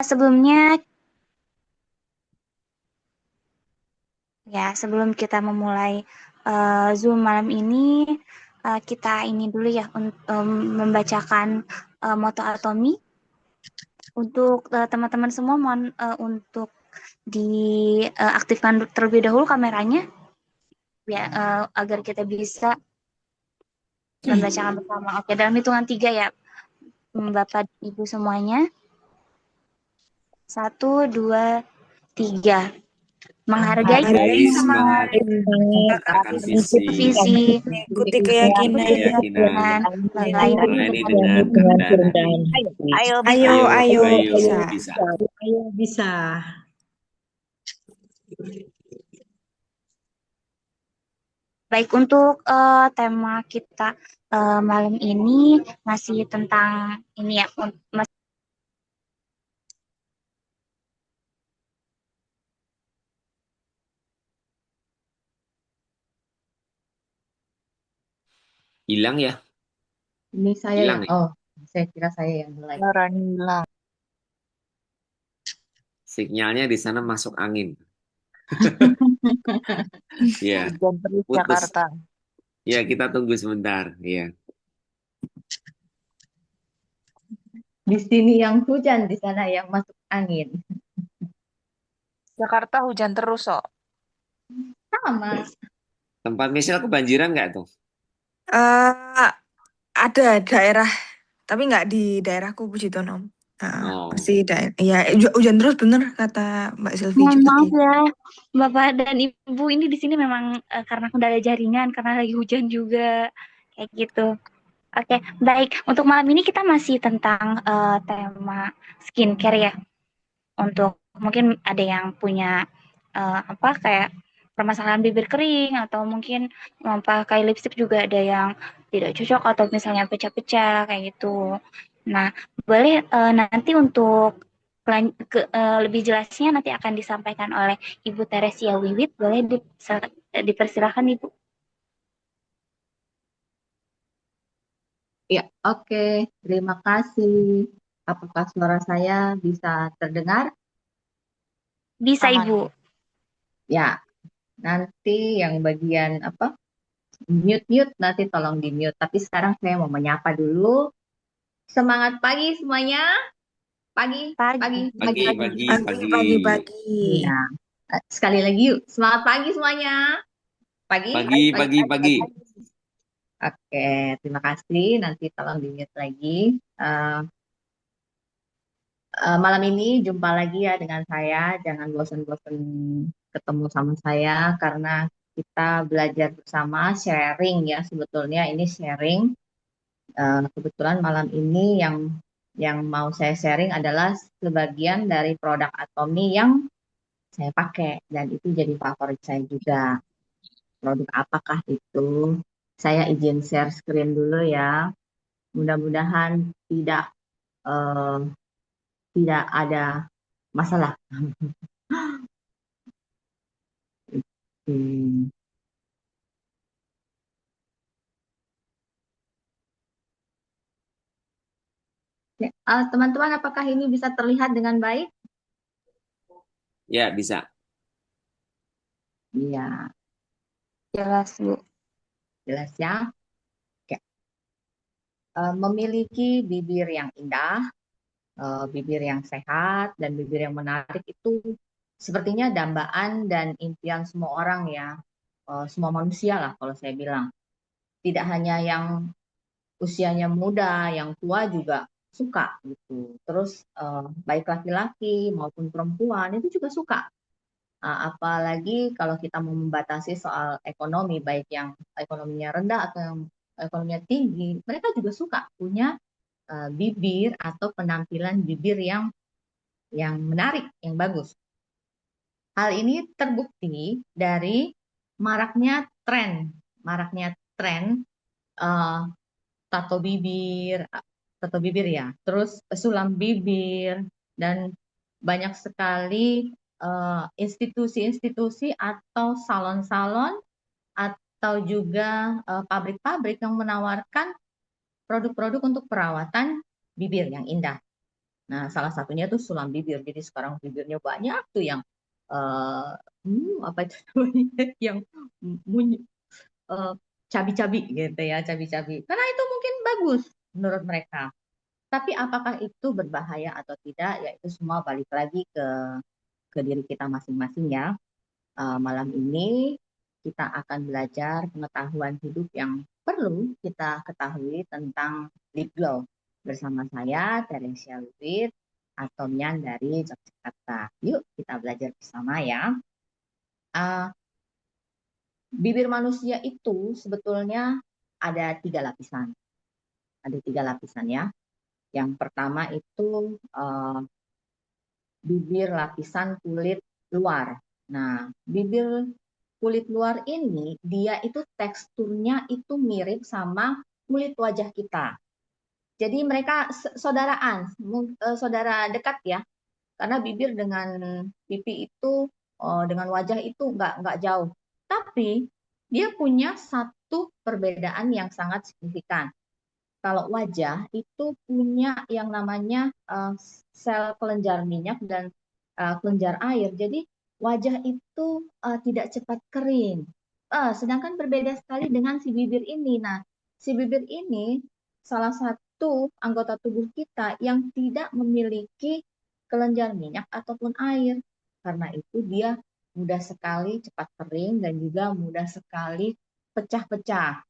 Sebelumnya sebelum kita memulai Zoom malam ini, kita ini dulu ya membacakan moto Atomi untuk teman-teman semua. Mohon untuk diaktifkan terlebih dahulu kameranya ya, agar kita bisa membacakan bersama. Oke, dalam hitungan 3 ya, Bapak Ibu semuanya. 1, 2, 3. Menghargai Menghargai semangat semangat Mengungkapkan akan visi, visi, visi, mengikuti mengikuti keyakinan, keyakinan, melayani melayani dengan dengan kerendahan hati. Ayo ayo, bisa. ayo, Ayo bisa. bisa. Ayo bisa. Baik, untuk tema kita malam ini masih tentang ini ya, Hilang ya? Ini saya Hilang yang, ya? saya kira saya yang mulai. Ranilang. Sinyalnya di sana masuk angin. Ya, Hujan terus putus. Jakarta. Ya, kita tunggu sebentar. Ya. Di sini yang hujan, di sana yang masuk angin. Jakarta hujan terus kok. Sama. Tempat Michelle kebanjiran nggak tuh? Eh, ada daerah, tapi nggak di daerahku Puji Tono. Oh, Pasti daerah. Ya, hujan terus bener kata Mbak Silvi mohon juga. maaf ya, Bapak dan Ibu, ini di sini memang karena kendala jaringan, karena lagi hujan juga, kayak gitu. Oke, baik. Untuk malam ini kita masih tentang tema skincare ya. Untuk mungkin ada yang punya apa kayak permasalahan bibir kering, atau mungkin memakai lipstick juga ada yang tidak cocok atau misalnya pecah-pecah kayak gitu. Nah, boleh nanti untuk lebih jelasnya nanti akan disampaikan oleh Ibu Teresia Wiwit. Boleh dipersilakan Ibu. Ya, oke. Terima kasih. Apakah suara saya bisa terdengar? Bisa Aman. Ibu. Ya, nanti yang bagian apa? Mute-mute nanti tolong di-mute. Tapi sekarang saya mau menyapa dulu. Semangat pagi semuanya. Pagi, pagi, Pagi. pagi, pagi, pagi. pagi, Pagi, pagi. pagi, pagi. Ya, sekali lagi yuk. Semangat pagi semuanya. Pagi, Pagi, pagi, pagi, pagi, pagi. pagi. Oke, terima kasih. Nanti tolong di-mute lagi. Eh, malam ini jumpa lagi ya dengan saya. Jangan bosan-bosan ketemu sama saya karena kita belajar bersama, sharing ya. Sebetulnya ini sharing. Kebetulan malam ini yang mau saya sharing adalah sebagian dari produk Atomi yang saya pakai dan itu jadi favorit saya juga. Produk apakah itu? Saya izin share screen dulu ya. Mudah-mudahan tidak eh, tidak ada masalah. Hmm. Ya, teman-teman, apakah ini bisa terlihat dengan baik? Ya, bisa. Iya, Jelas Bu. jelas ya. Oke. Memiliki bibir yang indah, bibir yang sehat, dan bibir yang menarik itu sepertinya dambaan dan impian semua orang ya, semua manusia lah kalau saya bilang. Tidak hanya yang usianya muda, yang tua juga suka gitu. Terus baik laki-laki maupun perempuan itu juga suka. Apalagi kalau kita mau membatasi soal ekonomi, baik yang ekonominya rendah atau yang ekonominya tinggi, mereka juga suka punya bibir atau penampilan bibir yang menarik, yang bagus. Hal ini terbukti dari maraknya maraknya tren eh, tato bibir, ya, terus sulam bibir, dan banyak sekali institusi-institusi atau salon-salon atau juga pabrik-pabrik yang menawarkan produk-produk untuk perawatan bibir yang indah. Nah, salah satunya tuh sulam bibir. Jadi sekarang bibirnya banyak tuh yang eh apa itu namanya, yang mun- eh, cabi-cabi gitu ya, cabi-cabi. Karena itu mungkin bagus menurut mereka. Tapi apakah itu berbahaya atau tidak? Ya itu semua balik lagi ke diri kita masing-masing ya. Malam ini kita akan belajar pengetahuan hidup yang perlu kita ketahui tentang lip glow bersama saya Teresia Lubit atau Mian dari Yogyakarta. Yuk kita belajar bersama ya. Uh, Bibir manusia itu sebetulnya ada 3 lapisan. Ada 3 lapisan ya. Yang pertama itu bibir lapisan kulit luar. Nah, bibir kulit luar ini dia itu teksturnya itu mirip sama kulit wajah kita. Jadi mereka saudaraan, saudara dekat ya. Karena bibir dengan pipi itu dengan wajah itu nggak jauh. Tapi dia punya satu perbedaan yang sangat signifikan. Kalau wajah itu punya yang namanya sel kelenjar minyak dan kelenjar air. Jadi wajah itu tidak cepat kering. Sedangkan berbeda sekali dengan si bibir ini. Nah, si bibir ini salah satu anggota tubuh kita yang tidak memiliki kelenjar minyak ataupun air. Karena itu dia mudah sekali cepat kering dan juga mudah sekali pecah-pecah.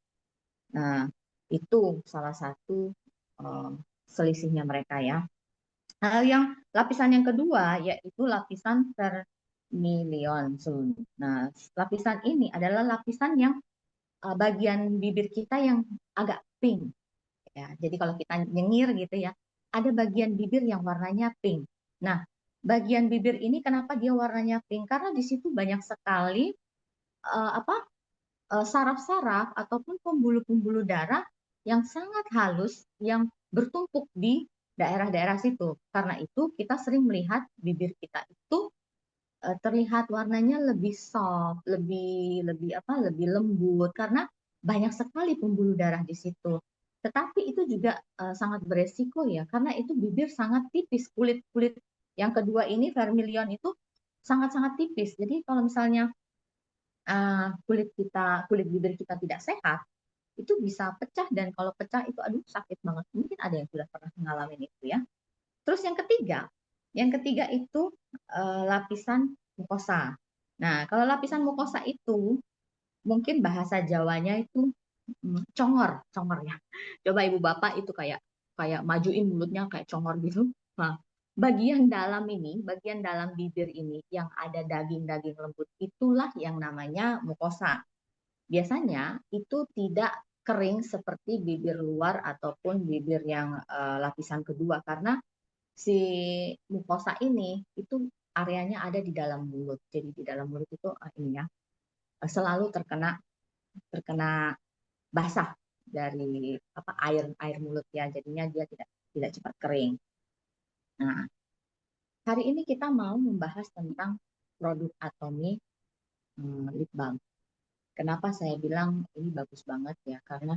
Nah, itu salah satu eh, selisihnya mereka ya. Yang lapisan yang kedua yaitu lapisan vermilion zone. Nah, lapisan ini adalah lapisan yang bagian bibir kita yang agak pink ya. Jadi kalau kita nyengir gitu ya, ada bagian bibir yang warnanya pink. Nah, bagian bibir ini kenapa dia warnanya pink? Karena di situ banyak sekali apa saraf-saraf ataupun pembuluh-pembuluh darah yang sangat halus yang bertumpuk di daerah-daerah situ. Karena itu kita sering melihat bibir kita itu terlihat warnanya lebih soft, lebih apa? Lebih lembut karena banyak sekali pembuluh darah di situ. Tetapi itu juga sangat beresiko ya karena itu bibir sangat tipis, kulit-kulit yang kedua ini vermilion itu sangat-sangat tipis. Jadi kalau misalnya kulit bibir kita tidak sehat, itu bisa pecah dan kalau pecah itu aduh sakit banget. Mungkin ada yang sudah pernah mengalami itu ya. Terus yang ketiga itu lapisan mukosa. Nah, kalau lapisan mukosa itu mungkin bahasa Jawanya itu congor, congor ya. Coba ibu bapak itu kayak kayak majuin mulutnya kayak congor gitu. Nah, bagian dalam bibir ini yang ada daging-daging lembut itulah yang namanya mukosa. Biasanya itu tidak kering seperti bibir luar ataupun bibir yang lapisan kedua karena si mukosa ini itu areanya ada di dalam mulut. Jadi di dalam mulut itu ini ya selalu terkena terkena basah dari apa air air mulut ya. Jadinya dia tidak cepat kering. Nah, hari ini kita mau membahas tentang produk Atomy lip balm. Kenapa saya bilang ini bagus banget ya? Karena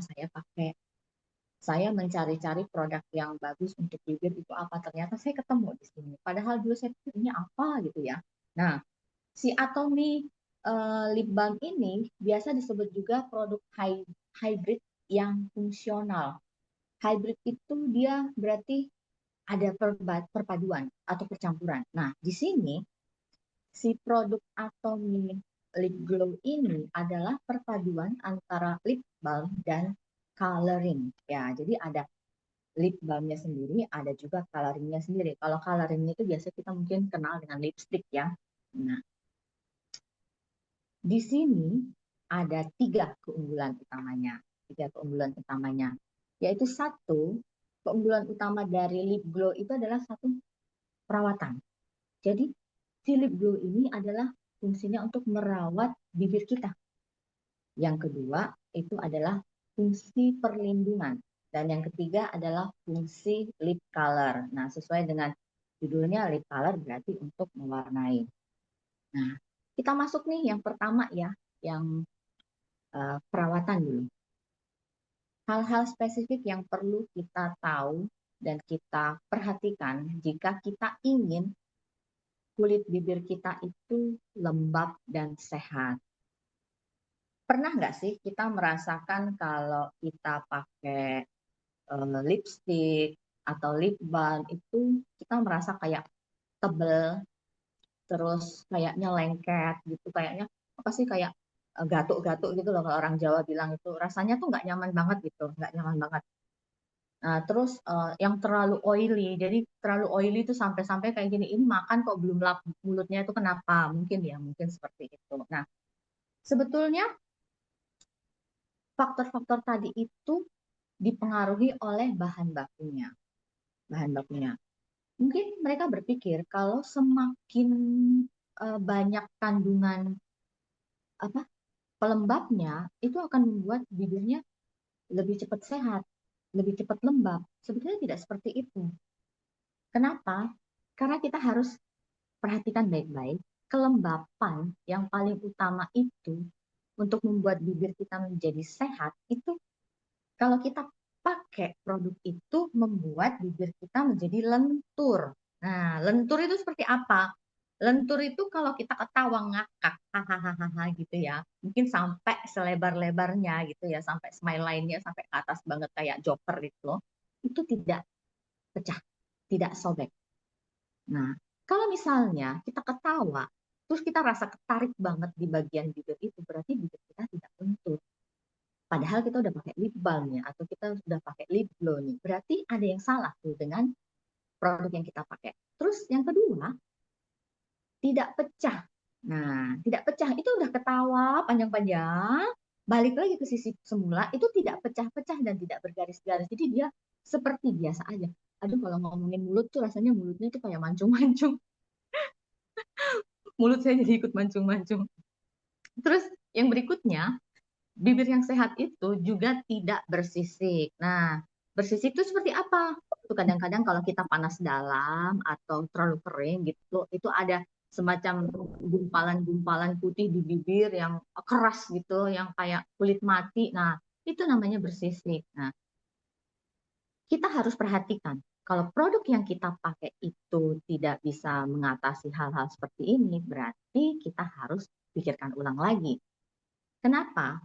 saya mencari-cari produk yang bagus untuk bibir itu apa. Ternyata saya ketemu di sini. Padahal dulu saya pikir ini apa gitu ya. Nah, si Atomy lip balm ini biasa disebut juga produk hybrid yang fungsional. Hybrid itu dia berarti ada perpaduan atau percampuran. Nah, di sini si produk Atomy Lip Glow ini adalah perpaduan antara lip balm dan coloring. Ya, jadi ada lip balmnya sendiri, ada juga coloringnya sendiri. Kalau coloringnya itu biasa kita mungkin kenal dengan lipstick ya. Nah, di sini ada 3 keunggulan utamanya. 3 keunggulan utamanya, yaitu satu, keunggulan utama dari lip glow itu adalah satu perawatan. Jadi si lip glow ini adalah fungsinya untuk merawat bibir kita. Yang kedua itu adalah fungsi perlindungan. Dan yang ketiga adalah fungsi lip color. Nah, sesuai dengan judulnya lip color berarti untuk mewarnai. Nah, kita masuk nih yang pertama ya, yang perawatan dulu. Hal-hal spesifik yang perlu kita tahu dan kita perhatikan jika kita ingin kulit bibir kita itu lembab dan sehat. Pernah nggak sih kita merasakan kalau kita pakai lipstick atau lip balm itu kita merasa kayak tebel, terus kayaknya lengket gitu, kayaknya apa sih, kayak gatuk-gatuk gitu loh kalau orang Jawa bilang, itu rasanya tuh nggak nyaman banget gitu, nggak nyaman banget. Nah, terus yang terlalu oily, jadi terlalu oily itu sampai-sampai kayak gini, ini makan kok belum lap mulutnya itu kenapa? Mungkin ya, mungkin seperti itu. Nah, sebetulnya faktor-faktor tadi itu dipengaruhi oleh bahan bakunya. Bahan bakunya. Mungkin mereka berpikir kalau semakin banyak kandungan apa pelembabnya itu akan membuat bibirnya lebih cepat sehat, lebih cepat lembab. Sebetulnya tidak seperti itu. Kenapa? Karena kita harus perhatikan baik-baik, kelembapan yang paling utama itu untuk membuat bibir kita menjadi sehat itu kalau kita pakai produk itu membuat bibir kita menjadi lentur. Nah, lentur itu seperti apa? Lentur itu kalau kita ketawa ngakak, hahaha gitu ya, mungkin sampai selebar-lebarnya gitu ya, sampai smile line-nya sampai ke atas banget kayak Joker itu tidak pecah, tidak sobek. Nah, kalau misalnya kita ketawa, terus kita rasa ketarik banget di bagian bibir itu, berarti bibir kita tidak lentur. Padahal kita udah pakai lip balm ya, atau kita sudah pakai lip glow nih. Berarti ada yang salah tuh dengan produk yang kita pakai. Terus yang kedua, tidak pecah. Nah, tidak pecah itu udah ketawa panjang-panjang, balik lagi ke sisi semula, itu tidak pecah-pecah dan tidak bergaris-garis. Jadi dia seperti biasa aja. Aduh, kalau ngomongin mulut tuh rasanya mulutnya tuh kayak mancung-mancung. Mulut saya jadi ikut mancung-mancung. Terus yang berikutnya, bibir yang sehat itu juga tidak bersisik. Nah, bersisik itu seperti apa? Itu kadang-kadang kalau kita panas dalam atau terlalu kering gitu, itu ada semacam gumpalan-gumpalan putih di bibir yang keras gitu, yang kayak kulit mati. Nah, itu namanya bersisik. Nah, kita harus perhatikan kalau produk yang kita pakai itu tidak bisa mengatasi hal-hal seperti ini, berarti kita harus pikirkan ulang lagi. Kenapa?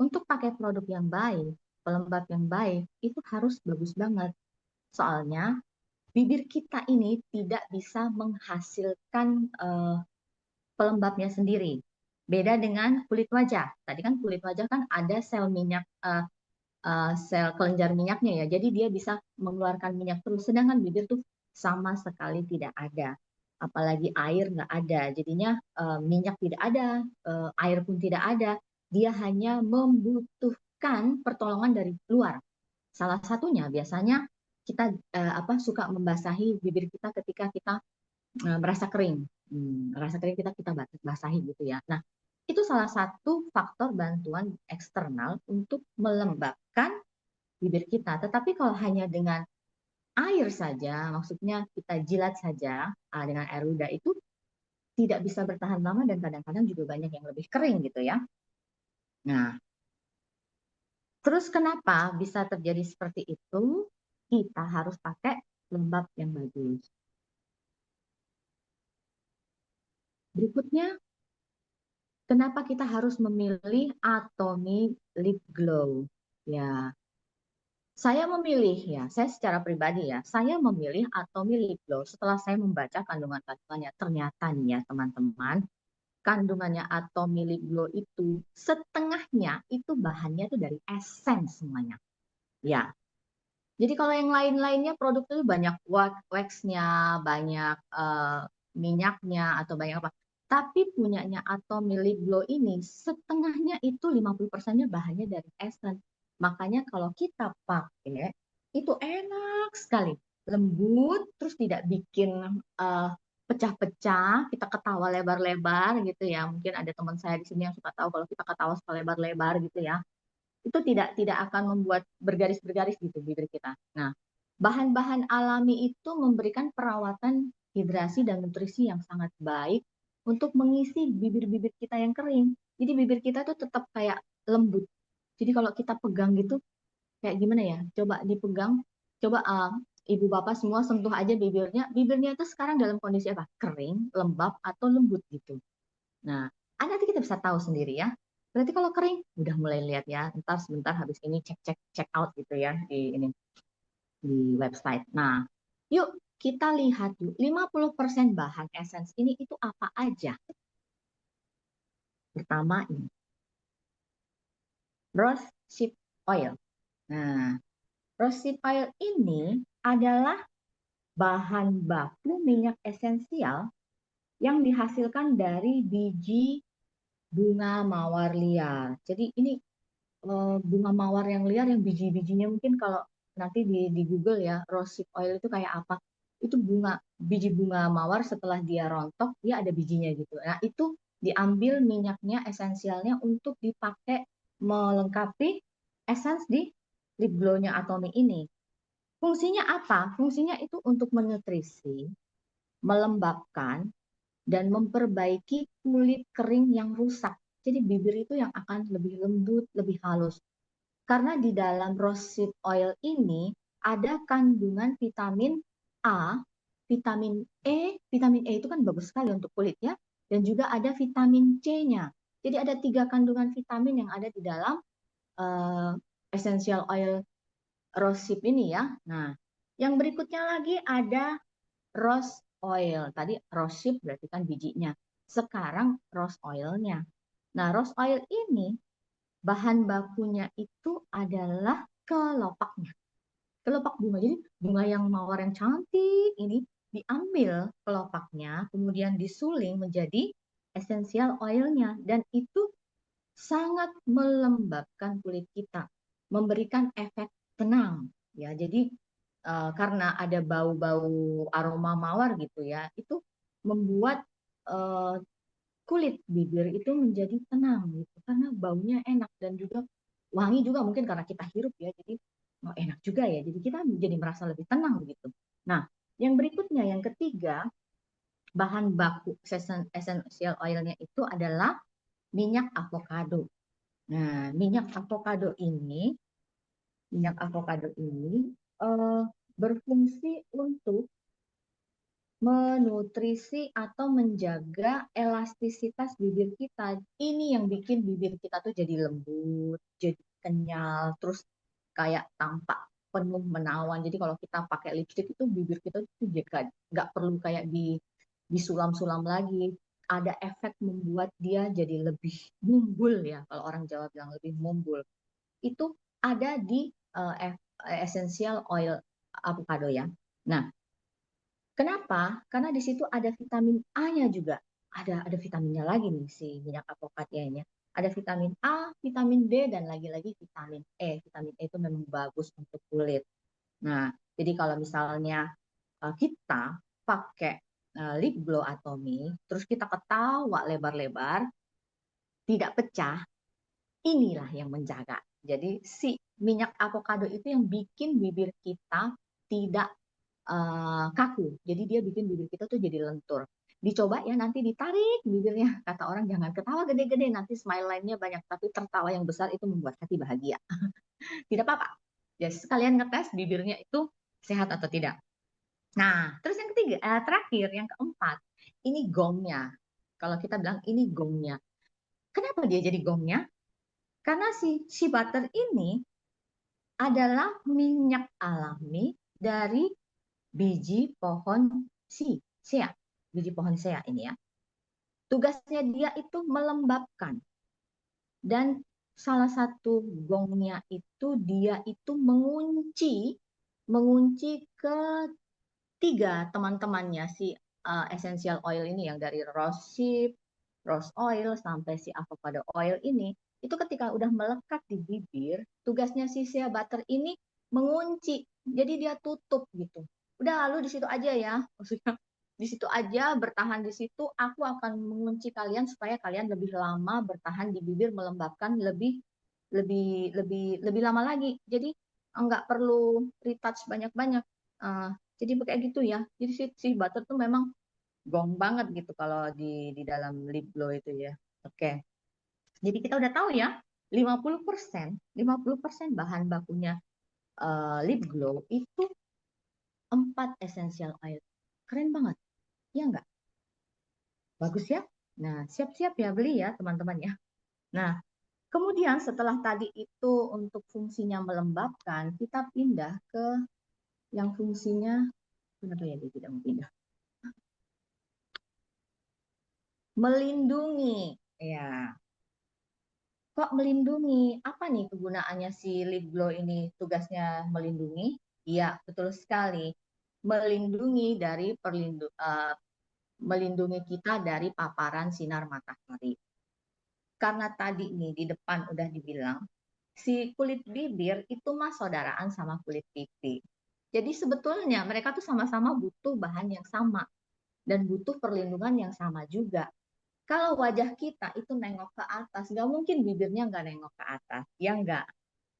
Untuk pakai produk yang baik, pelembab yang baik, itu harus bagus banget. Soalnya bibir kita ini tidak bisa menghasilkan pelembabnya sendiri. Beda dengan kulit wajah. Tadi kan kulit wajah kan ada sel minyak, sel kelenjar minyaknya ya. Jadi dia bisa mengeluarkan minyak terus. Sedangkan bibir tuh sama sekali tidak ada. Apalagi air nggak ada. Jadinya minyak tidak ada, air pun tidak ada. Dia hanya membutuhkan pertolongan dari luar. Salah satunya biasanya kita suka membasahi bibir kita ketika kita merasa kering. Merasa kering kita basahi gitu ya. Nah, itu salah satu faktor bantuan eksternal untuk melembabkan bibir kita. Tetapi kalau hanya dengan air saja, maksudnya kita jilat saja dengan air ludah itu tidak bisa bertahan lama dan kadang-kadang juga banyak yang lebih kering gitu ya. Nah, terus kenapa bisa terjadi seperti itu? Kita harus pakai lembab yang bagus. Berikutnya, kenapa kita harus memilih Atomy Lip Glow? Ya, saya secara pribadi ya, saya memilih Atomy Lip Glow setelah saya membaca kandungan-kandungannya. Ternyata nih ya teman-teman, kandungannya Atomy Lip Glow itu setengahnya itu bahannya tuh dari essence semuanya. Ya, jadi kalau yang lain-lainnya produk itu banyak wax-nya, banyak minyaknya atau banyak apa. Tapi punyanya Atomy Lip Glow ini setengahnya itu 50%-nya bahannya dari essence. Makanya kalau kita pakai itu enak sekali, lembut, terus tidak bikin pecah-pecah, kita ketawa lebar-lebar gitu ya. Mungkin ada teman saya di sini yang suka tahu kalau kita ketawa suka lebar-lebar gitu ya, itu tidak akan membuat bergaris-bergaris gitu bibir kita. Nah, bahan-bahan alami itu memberikan perawatan hidrasi dan nutrisi yang sangat baik untuk mengisi bibir-bibir kita yang kering. Jadi bibir kita tuh tetap kayak lembut. Jadi kalau kita pegang gitu kayak gimana ya? Coba dipegang, coba ibu bapak semua sentuh aja bibirnya. Bibirnya itu sekarang dalam kondisi apa? Kering, lembab, atau lembut gitu. Nah, nanti kita bisa tahu sendiri ya. Berarti kalau kering, udah mulai lihat ya. Ntar sebentar habis ini check out gitu ya di website. Nah, yuk kita lihat yuk 50% bahan essence ini itu apa aja. Pertama ini rapeseed oil. Nah, rapeseed oil ini adalah bahan baku minyak esensial yang dihasilkan dari biji bunga mawar liar. Jadi ini bunga mawar yang liar yang biji-bijinya mungkin kalau nanti di Google ya, rapeseed oil itu kayak apa? Itu biji bunga mawar setelah dia rontok, dia ada bijinya gitu. Nah, itu diambil minyaknya esensialnya untuk dipakai melengkapi essence di lip glow-nya Atomy ini. Fungsinya apa? Fungsinya itu untuk menutrisi, melembabkan, dan memperbaiki kulit kering yang rusak. Jadi bibir itu yang akan lebih lembut, lebih halus. Karena di dalam rapeseed oil ini ada kandungan vitamin A, vitamin E itu kan bagus sekali untuk kulit ya, dan juga ada vitamin C-nya. Jadi ada 3 kandungan vitamin yang ada di dalam uh, essential oil rapeseed ini ya. Nah, yang berikutnya lagi ada rose oil. Tadi rapeseed berarti kan bijinya. Sekarang rose oilnya. Nah, rose oil ini bahan bakunya itu adalah kelopaknya. Kelopak bunga. Jadi bunga yang mawar yang cantik ini diambil kelopaknya, kemudian disuling menjadi essential oilnya. Dan itu sangat melembabkan kulit kita, memberikan efek tenang. Ya, jadi karena ada bau-bau aroma mawar gitu ya, itu membuat eh, kulit bibir itu menjadi tenang gitu karena baunya enak dan juga wangi juga mungkin karena kita hirup ya jadi enak juga ya jadi kita jadi merasa lebih tenang gitu. Nah, yang berikutnya yang ketiga bahan baku essential oilnya itu adalah minyak avocado. Nah, minyak avocado ini eh, berfungsi untuk menutrisi atau menjaga elastisitas bibir kita. Ini yang bikin bibir kita tuh jadi lembut, jadi kenyal, terus kayak tampak penuh menawan. Jadi kalau kita pakai lipstick itu bibir kita tuh juga nggak perlu kayak disulam-sulam lagi. Ada efek membuat dia jadi lebih mumbul ya. Kalau orang Jawa bilang lebih mumbul. Itu ada di essential oil avocado ya. Nah, kenapa? Karena di situ ada vitamin A-nya juga. Ada vitaminnya lagi nih si minyak avokadnya ini. Ada vitamin A, vitamin B, dan lagi-lagi vitamin E. Vitamin E itu memang bagus untuk kulit. Nah, jadi kalau misalnya kita pakai lip glow Atomy, terus kita ketawa lebar-lebar, tidak pecah, inilah yang menjaga. Jadi si minyak avokado itu yang bikin bibir kita tidak kaku. Jadi dia bikin bibir kita tuh jadi lentur. Dicoba ya nanti ditarik bibirnya. Kata orang jangan ketawa gede-gede nanti smile line-nya banyak tapi tertawa yang besar itu membuat hati bahagia. Tidak apa-apa. Ya sekalian ngetes bibirnya itu sehat atau tidak. Nah, terus yang ketiga, terakhir yang keempat, ini gongnya. Kalau kita bilang ini gongnya. Kenapa dia jadi gongnya? Karena si shea butter ini adalah minyak alami dari biji pohon sea, biji pohon sea ini ya. Tugasnya dia itu melembabkan dan salah satu gongnya itu dia itu mengunci ketiga teman-temannya si essential oil ini yang dari rose oil sampai si avocado oil ini itu ketika udah melekat di bibir tugasnya si shea butter ini mengunci jadi dia tutup gitu udah lalu di situ aja ya maksudnya di situ aja bertahan di situ aku akan mengunci kalian supaya kalian lebih lama bertahan di bibir melembabkan lebih lebih lebih lebih lama lagi jadi nggak perlu retouch banyak-banyak. Uh, jadi kayak gitu ya. Jadi si butter tuh memang gong banget gitu kalau di dalam lip glow itu ya. Oke. Jadi kita udah tahu ya, 50% bahan bakunya lip glow itu 4 essential oil. Keren banget, ya nggak? Bagus ya? Nah, siap-siap ya beli ya teman-teman ya. Nah, kemudian setelah tadi itu untuk fungsinya melembabkan, kita pindah ke yang fungsinya, kenapa ya dia tidak mau pindah? Melindungi. Ya, kok melindungi? Apa nih kegunaannya si lip glow ini? Tugasnya melindungi? Iya, betul sekali. Melindungi dari melindungi kita dari paparan sinar matahari. Karena tadi nih di depan udah dibilang, si kulit bibir itu mah saudaraan sama kulit pipi. Jadi sebetulnya mereka tuh sama-sama butuh bahan yang sama dan butuh perlindungan yang sama juga. Kalau wajah kita itu nengok ke atas, nggak mungkin bibirnya nggak nengok ke atas, ya nggak?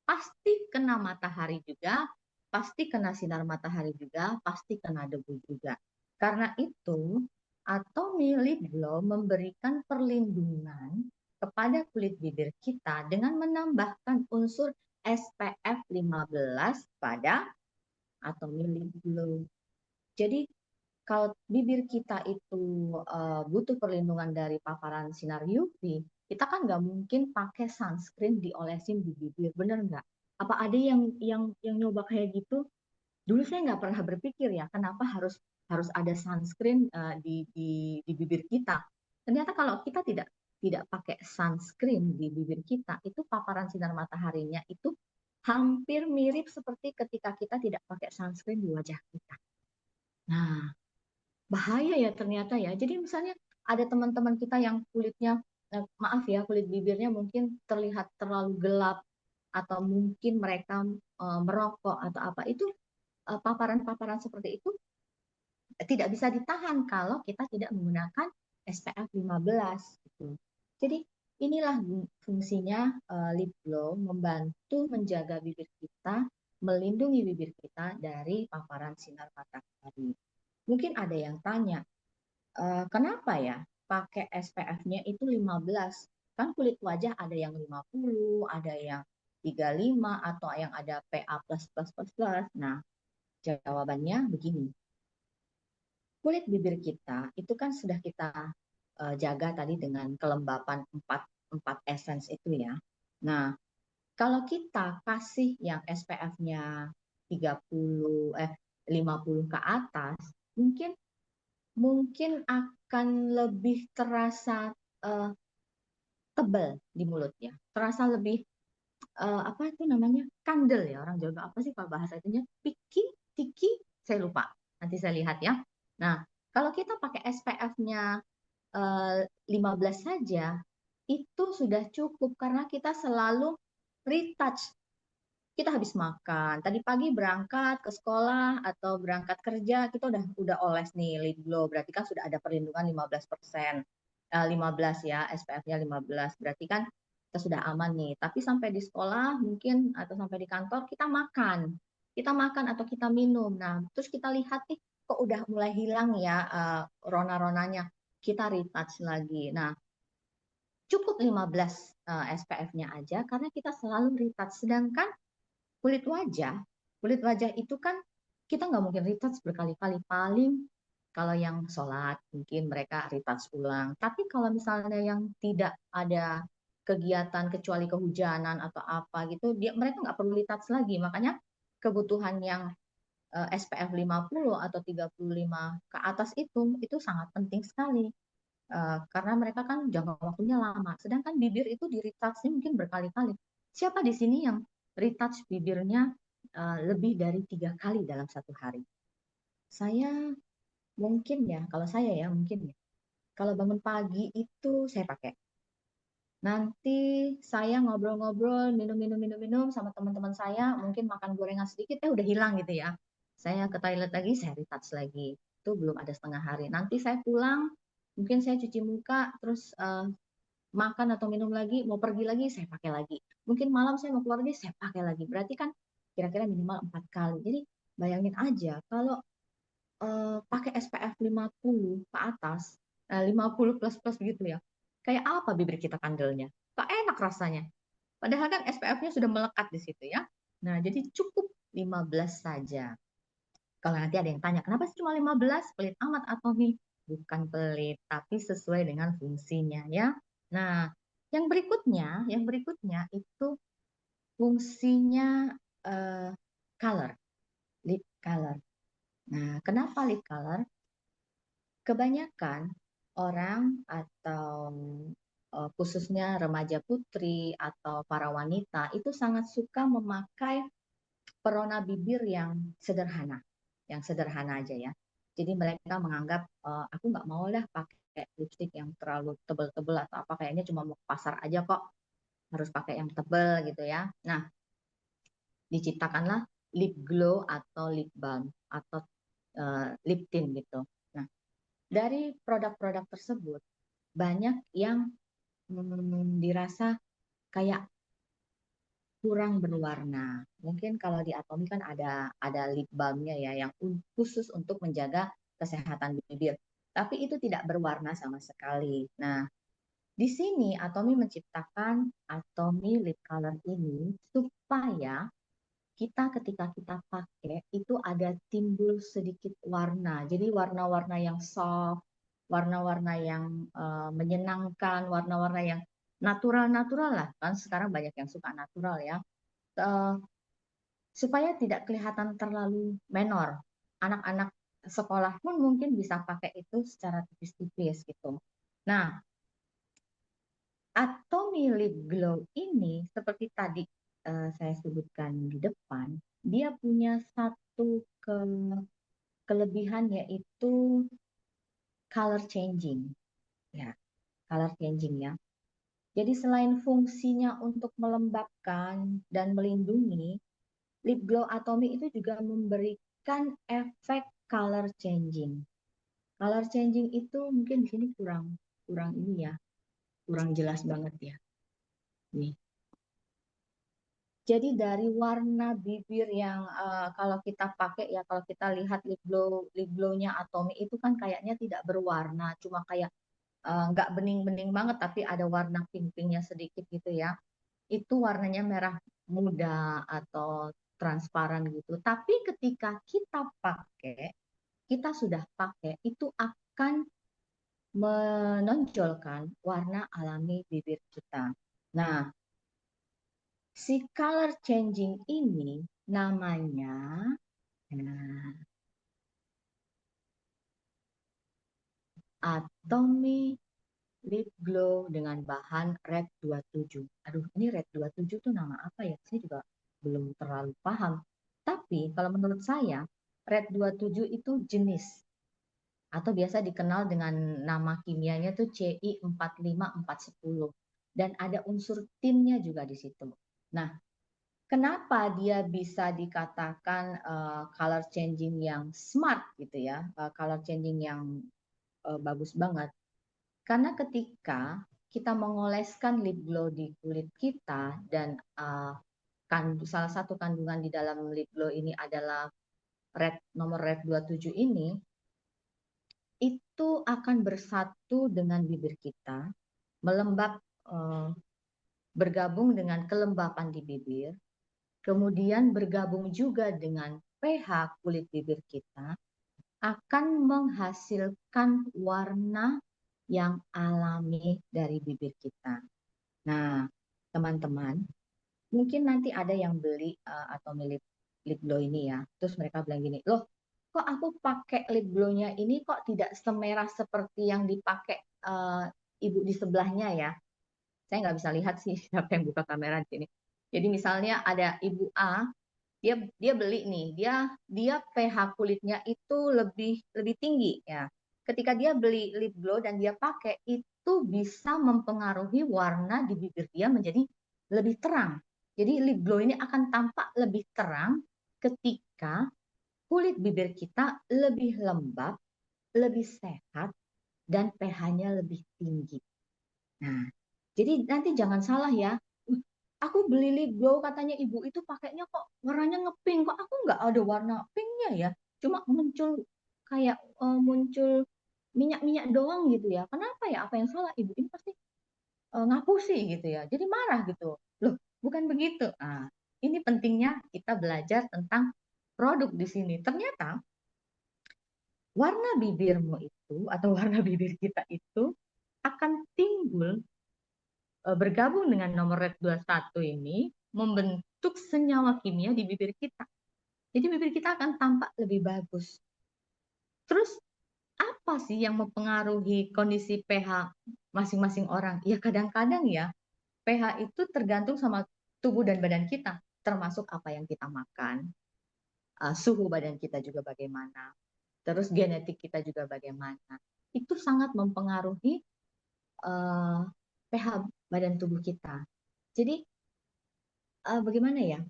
Pasti kena matahari juga, pasti kena sinar matahari juga, pasti kena debu juga. Karena itu, Atomy Lip Glow memberikan perlindungan kepada kulit bibir kita dengan menambahkan unsur SPF 15 pada Atomy Lip Glow. Jadi kalau bibir kita itu butuh perlindungan dari paparan sinar UV, kita kan nggak mungkin pakai sunscreen diolesin di bibir, bener nggak? Apa ada yang nyoba kayak gitu? Dulu saya nggak pernah berpikir ya, kenapa harus harus ada sunscreen di bibir kita. Ternyata kalau kita tidak pakai sunscreen di bibir kita, itu paparan sinar mataharinya itu hampir mirip seperti ketika kita tidak pakai sunscreen di wajah kita. Nah, bahaya ya ternyata ya. Jadi misalnya ada teman-teman kita yang kulitnya, maaf ya, kulit bibirnya mungkin terlihat terlalu gelap atau mungkin mereka merokok atau apa itu paparan-paparan seperti itu tidak bisa ditahan kalau kita tidak menggunakan SPF 15 gitu. Jadi inilah fungsinya lip glow membantu menjaga bibir kita, melindungi bibir kita dari paparan sinar matahari. Mungkin ada yang tanya, kenapa ya pakai SPF-nya itu 15? Kan kulit wajah ada yang 50, ada yang 35, atau yang ada PA++++. Nah, jawabannya begini. Kulit bibir kita itu kan sudah kita jaga tadi dengan kelembapan 4 essence itu ya. Nah, kalau kita kasih yang SPF-nya 50 ke atas, mungkin mungkin akan lebih terasa uh, tebal di mulutnya, terasa lebih apa itu namanya kandel ya orang Jawa apa sih kalau bahasa itunya piki, tiki, saya lupa. Nanti saya lihat ya. Nah, kalau kita pakai SPF-nya 15 saja, itu sudah cukup karena kita selalu retouch. Kita habis makan, tadi pagi berangkat ke sekolah atau berangkat kerja, kita udah oles nih lip glow, berarti kan sudah ada perlindungan 15%. 15 ya, SPF-nya 15. Berarti kan kita sudah aman nih. Tapi sampai di sekolah mungkin atau sampai di kantor kita makan. Kita makan atau kita minum. Nah, terus kita lihat nih kok udah mulai hilang ya rona-ronanya. Kita retouch lagi. Nah, cukup 15 SPF-nya aja karena kita selalu retouch. Sedangkan kulit wajah itu kan kita nggak mungkin retouch berkali-kali. Paling kalau yang sholat mungkin mereka retouch ulang. Tapi kalau misalnya yang tidak ada kegiatan kecuali kehujanan atau apa gitu, mereka nggak perlu retouch lagi. Makanya kebutuhan yang SPF 50 atau 35 ke atas itu sangat penting sekali. Karena mereka kan jangka waktunya lama. Sedangkan bibir itu di retouch mungkin berkali-kali. Siapa di sini yang retouch bibirnya lebih dari 3 kali dalam satu hari? Saya mungkin ya, kalau saya ya mungkin ya. Kalau bangun pagi itu saya pakai. Nanti saya ngobrol-ngobrol, minum-minum sama teman-teman saya, mungkin makan gorengan sedikit, udah hilang gitu ya. Saya ke toilet lagi, saya retouch lagi. Itu belum ada setengah hari. Nanti saya pulang, mungkin saya cuci muka, terus makan atau minum lagi, mau pergi lagi, saya pakai lagi. Mungkin malam saya mau keluar lagi, saya pakai lagi. Berarti kan kira-kira minimal 4 kali. Jadi bayangin aja, kalau pakai SPF 50 ke atas, 50 plus plus gitu ya, kayak apa bibir kita kandelnya? Tak enak rasanya. Padahal kan SPF-nya sudah melekat di situ ya. Nah, jadi cukup 15 saja. Kalau nanti ada yang tanya, kenapa sih cuma 15? Pelit amat Atomi. Bukan pelit, tapi sesuai dengan fungsinya ya. Nah, yang berikutnya itu fungsinya eh, color, lip color. Nah, kenapa lip color? Kebanyakan orang atau khususnya remaja putri atau para wanita itu sangat suka memakai perona bibir yang sederhana aja ya. Jadi mereka menganggap aku nggak mau lah pakai lipstick yang terlalu tebel-tebel atau apa, kayaknya cuma mau ke pasar aja kok harus pakai yang tebel gitu ya. Nah, diciptakanlah lip glow atau lip balm atau lip tint gitu. Nah, dari produk-produk tersebut banyak yang dirasa kayak kurang berwarna. Mungkin kalau di Atomi kan ada lip balmnya ya yang khusus untuk menjaga kesehatan bibir. Tapi itu tidak berwarna sama sekali. Nah, di sini Atomi menciptakan Atomi lip color ini supaya kita ketika kita pakai itu ada timbul sedikit warna. Jadi warna-warna yang soft, warna-warna yang menyenangkan, warna-warna yang natural-natural lah. Kan sekarang banyak yang suka natural ya. Eh, supaya tidak kelihatan terlalu menor. Anak-anak sekolah pun mungkin bisa pakai itu secara tipis-tipis gitu. Nah, Atomy Lip Glow ini seperti tadi saya sebutkan di depan, dia punya satu kelebihan yaitu color changing. Ya, color changing ya. Jadi selain fungsinya untuk melembabkan dan melindungi, lip glow Atomy itu juga memberikan efek color changing. Color changing itu mungkin di sini kurang kurang ini ya, kurang jelas banget ya. Nih. Jadi dari warna bibir yang kalau kita pakai ya, kalau kita lihat lip glow-nya Atomy itu kan kayaknya tidak berwarna, cuma kayak nggak bening-bening banget, tapi ada warna pink-pinknya sedikit gitu ya. Itu warnanya merah muda atau transparan gitu. Tapi ketika kita sudah pakai, itu akan menonjolkan warna alami bibir kita. Nah, si color changing ini namanya nah, Atomy Lip Glow dengan bahan Red 27. Aduh, ini Red 27 tuh nama apa ya? Saya juga belum terlalu paham. Tapi kalau menurut saya, Red 27 itu jenis atau biasa dikenal dengan nama kimianya tuh CI45410 dan ada unsur tinnya juga di situ. Nah, kenapa dia bisa dikatakan color changing yang smart gitu ya, color changing yang bagus banget? Karena ketika kita mengoleskan lip glow di kulit kita dan salah satu kandungan di dalam lip glow ini adalah nomor red 27 ini, itu akan bersatu dengan bibir kita, melembab, bergabung dengan kelembapan di bibir, kemudian bergabung juga dengan pH kulit bibir kita, akan menghasilkan warna yang alami dari bibir kita. Nah, teman-teman, mungkin nanti ada yang beli atau lip glow ini ya, terus mereka bilang gini, loh, kok aku pakai lip glow-nya ini kok tidak semerah seperti yang dipakai ibu di sebelahnya ya? Saya nggak bisa lihat sih siapa yang buka kamera di sini. Jadi misalnya ada ibu A, dia beli nih, dia pH kulitnya itu lebih lebih tinggi ya. Ketika dia beli lip glow dan dia pakai, itu bisa mempengaruhi warna di bibir dia menjadi lebih terang. Jadi lip glow ini akan tampak lebih terang ketika kulit bibir kita lebih lembab, lebih sehat, dan pH-nya lebih tinggi. Nah, jadi nanti jangan salah ya. Aku beli lip glow katanya ibu itu pakainya kok warnanya ngepink, kok aku nggak ada warna pinknya ya. Cuma muncul kayak muncul minyak-minyak doang gitu ya. Kenapa ya? Apa yang salah? Ibu ini pasti ngapusi gitu ya. Jadi marah gitu. Loh, bukan begitu. Nah, ini pentingnya kita belajar tentang produk di sini. Ternyata warna bibirmu itu atau warna bibir kita itu akan timbul bergabung dengan nomor red 21 ini membentuk senyawa kimia di bibir kita. Jadi bibir kita akan tampak lebih bagus. Terus apa sih yang mempengaruhi kondisi pH masing-masing orang? Ya kadang-kadang ya pH itu tergantung sama tubuh dan badan kita, termasuk apa yang kita makan, suhu badan kita juga bagaimana, terus genetik kita juga bagaimana. Itu sangat mempengaruhi pH badan tubuh kita. Jadi bagaimana ya?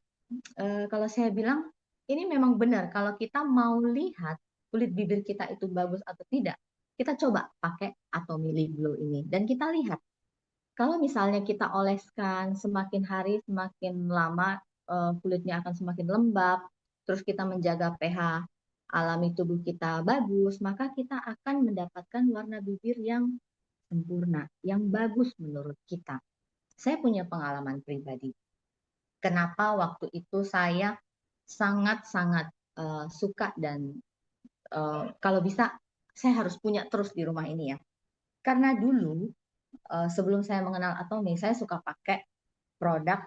Kalau saya bilang ini memang benar kalau kita mau lihat kulit bibir kita itu bagus atau tidak, kita coba pakai Atomy Lip Glow ini dan kita lihat kalau misalnya kita oleskan semakin hari semakin lama kulitnya akan semakin lembab, terus kita menjaga pH alami tubuh kita bagus, maka kita akan mendapatkan warna bibir yang sempurna, yang bagus menurut kita. Saya punya pengalaman pribadi. Kenapa waktu itu saya sangat-sangat suka dan kalau bisa saya harus punya terus di rumah ini ya. Karena dulu sebelum saya mengenal Atomy, saya suka pakai produk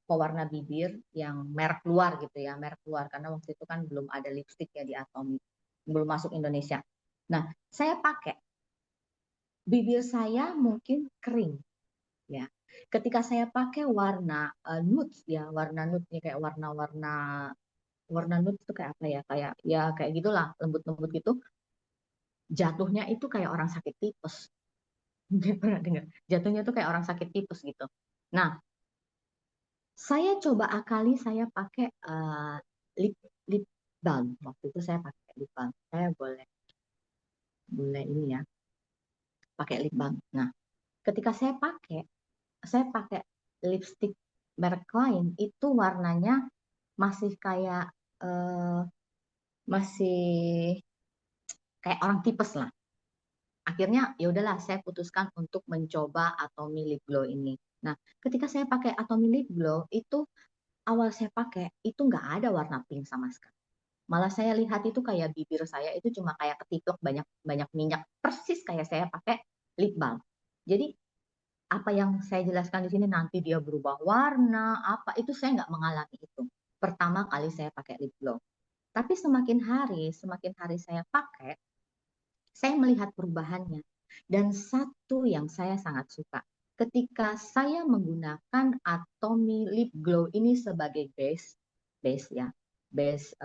pewarna bibir yang merek luar gitu ya, merek luar karena waktu itu kan belum ada lipstick ya di Atomy, belum masuk Indonesia. Nah, saya pakai bibir saya mungkin kering ya. Ketika saya pakai warna nude ya, warna nude kayak warna nude itu kayak apa ya? Kayak gitulah, lembut-lembut gitu. Jatuhnya itu kayak orang sakit tipes. Mungkin pernah dengar. Jatuhnya tuh kayak orang sakit tipes gitu. Nah, saya coba akali saya pakai lip lip balm. Waktu itu saya pakai lip balm. Saya boleh boleh ini ya, pakai lip balm. Nah, ketika saya pakai lipstick merek lain itu warnanya masih kayak eh, masih kayak orang tipes lah. Akhirnya ya udahlah saya putuskan untuk mencoba Atomy Lip Glow ini. Nah, ketika saya pakai Atomy Lip Glow itu awal saya pakai itu nggak ada warna pink sama sekali. Malah saya lihat itu kayak bibir saya itu cuma kayak ketiplok banyak banyak minyak persis kayak saya pakai lip balm. Jadi apa yang saya jelaskan di sini nanti dia berubah warna apa itu saya nggak mengalami itu. Pertama kali saya pakai lip glow. Tapi semakin hari saya pakai, saya melihat perubahannya. Dan satu yang saya sangat suka, ketika saya menggunakan Atomy Lip Glow ini sebagai base ya, base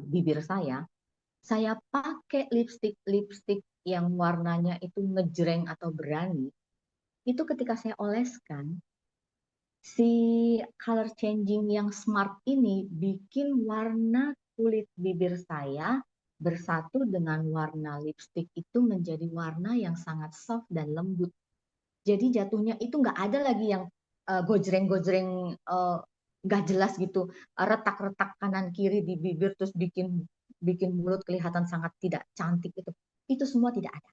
bibir saya pakai lipstick yang warnanya itu ngejreng atau berani. Itu ketika saya oleskan, si color changing yang smart ini bikin warna kulit bibir saya bersatu dengan warna lipstick itu menjadi warna yang sangat soft dan lembut. Jadi jatuhnya itu nggak ada lagi yang gojreng-gojreng nggak jelas gitu, retak-retak kanan kiri di bibir terus bikin bikin mulut kelihatan sangat tidak cantik itu. Itu semua tidak ada.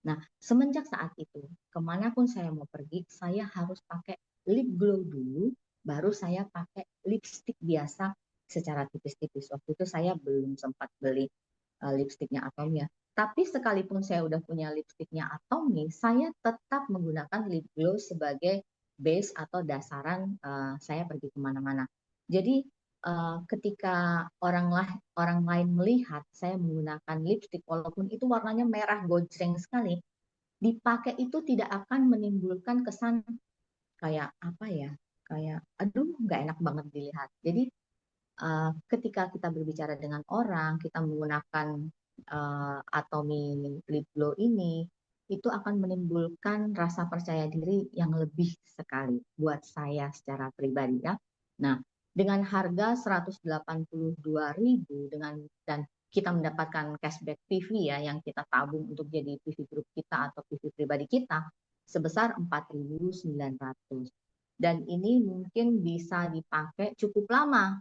Nah, semenjak saat itu, kemanapun saya mau pergi, saya harus pakai lip glow dulu, baru saya pakai lipstick biasa secara tipis-tipis. Waktu itu saya belum sempat beli lipstiknya Atomy ya. Tapi sekalipun saya udah punya lipstiknya Atomy, saya tetap menggunakan lip glow sebagai base atau dasaran saya pergi kemana-mana. Jadi ketika orang lain melihat saya menggunakan lipstik walaupun itu warnanya merah gojreng sekali, dipakai itu tidak akan menimbulkan kesan kayak apa ya, kayak aduh nggak enak banget dilihat. Jadi ketika kita berbicara dengan orang, kita menggunakan Atomy Lip Glow ini, itu akan menimbulkan rasa percaya diri yang lebih sekali buat saya secara pribadi ya. Nah, dengan harga 182.000 dan kita mendapatkan cashback PV ya yang kita tabung untuk jadi PV grup kita atau PV pribadi kita sebesar 4.900. Dan ini mungkin bisa dipakai cukup lama.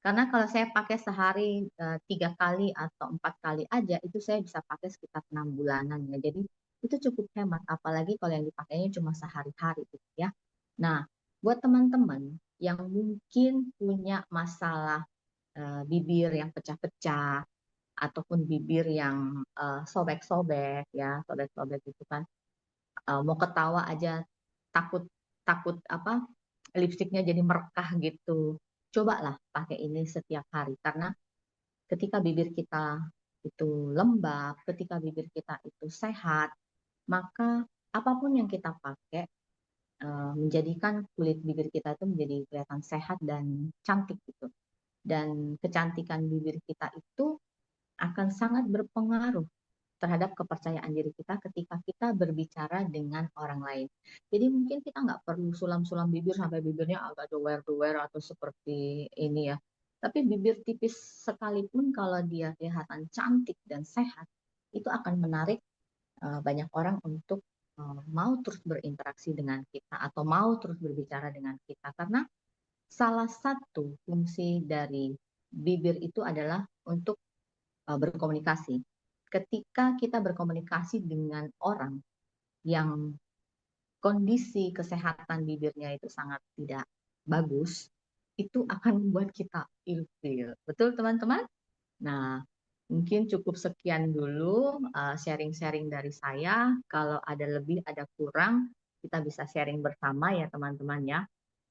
Karena kalau saya pakai sehari 3 kali atau 4 kali aja, itu saya bisa pakai sekitar 6 bulanan ya. Jadi itu cukup hemat, apalagi kalau yang dipakainya cuma sehari-hari gitu ya. Nah, buat teman-teman yang mungkin punya masalah bibir yang pecah-pecah ataupun bibir yang sobek-sobek ya, sobek-sobek itu kan mau ketawa aja takut takut apa lipstiknya jadi merekah gitu. Cobalah pakai ini setiap hari karena ketika bibir kita itu lembab, ketika bibir kita itu sehat, maka apapun yang kita pakai menjadikan kulit bibir kita itu menjadi kelihatan sehat dan cantik gitu. Dan kecantikan bibir kita itu akan sangat berpengaruh terhadap kepercayaan diri kita ketika kita berbicara dengan orang lain. Jadi mungkin kita nggak perlu sulam-sulam bibir sampai bibirnya agak doer-doer atau seperti ini ya. Tapi bibir tipis sekalipun kalau dia kelihatan cantik dan sehat, itu akan menarik banyak orang untuk mau terus berinteraksi dengan kita atau mau terus berbicara dengan kita. Karena salah satu fungsi dari bibir itu adalah untuk berkomunikasi. Ketika kita berkomunikasi dengan orang yang kondisi kesehatan bibirnya itu sangat tidak bagus, itu akan membuat kita ilfil. Betul teman-teman? Nah, mungkin cukup sekian dulu sharing-sharing dari saya. Kalau ada lebih, ada kurang, kita bisa sharing bersama ya teman-teman ya.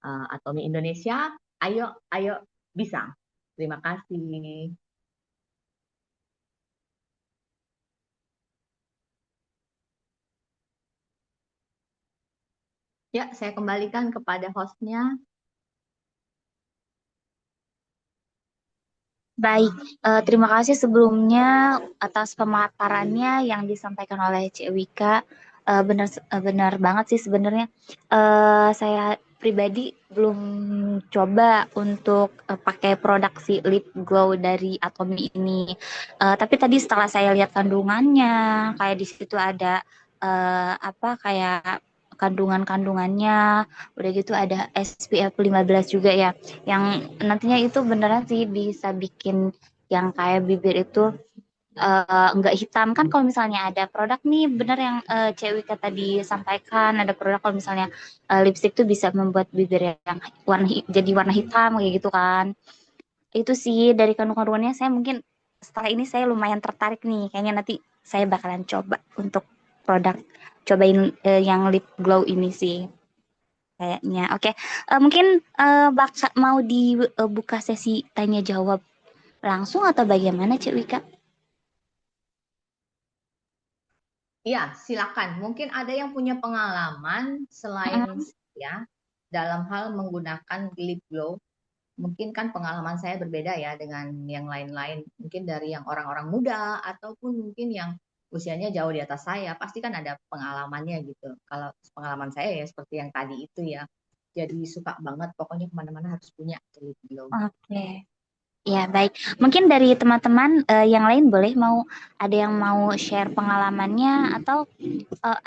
Atomi Indonesia, ayo, ayo bisa. Terima kasih. Ya, saya kembalikan kepada hostnya. Baik, terima kasih sebelumnya atas pemaparannya yang disampaikan oleh Cik Wika. Benar banget sih sebenarnya. Saya pribadi belum coba untuk pakai produk si lip glow dari Atomy ini. Tapi tadi setelah saya lihat kandungannya, kayak di situ ada apa kayak kandungannya, udah gitu ada SPF 15 juga ya yang nantinya itu beneran sih bisa bikin yang kayak bibir itu nggak hitam kan kalau misalnya ada produk nih bener yang Cewika tadi sampaikan ada produk kalau misalnya lipstick tuh bisa membuat bibir yang jadi warna hitam kayak gitu kan itu sih dari kandungannya saya mungkin setelah ini saya lumayan tertarik nih kayaknya nanti saya bakalan coba untuk produk cobain yang lip glow ini sih kayaknya. Oke, mungkin mau dibuka sesi tanya jawab langsung atau bagaimana, Cik Wika? Iya, silakan. Mungkin ada yang punya pengalaman selain saya dalam hal menggunakan lip glow. Mungkin kan pengalaman saya berbeda ya dengan yang lain-lain. Mungkin dari yang orang-orang muda ataupun mungkin yang usianya jauh di atas saya. Pasti kan ada pengalamannya gitu. Kalau pengalaman saya ya seperti yang tadi itu ya. Jadi suka banget pokoknya kemana-mana harus punya lip glow. Oke. Ya, baik. Mungkin dari teman-teman yang lain boleh ada yang mau share pengalamannya atau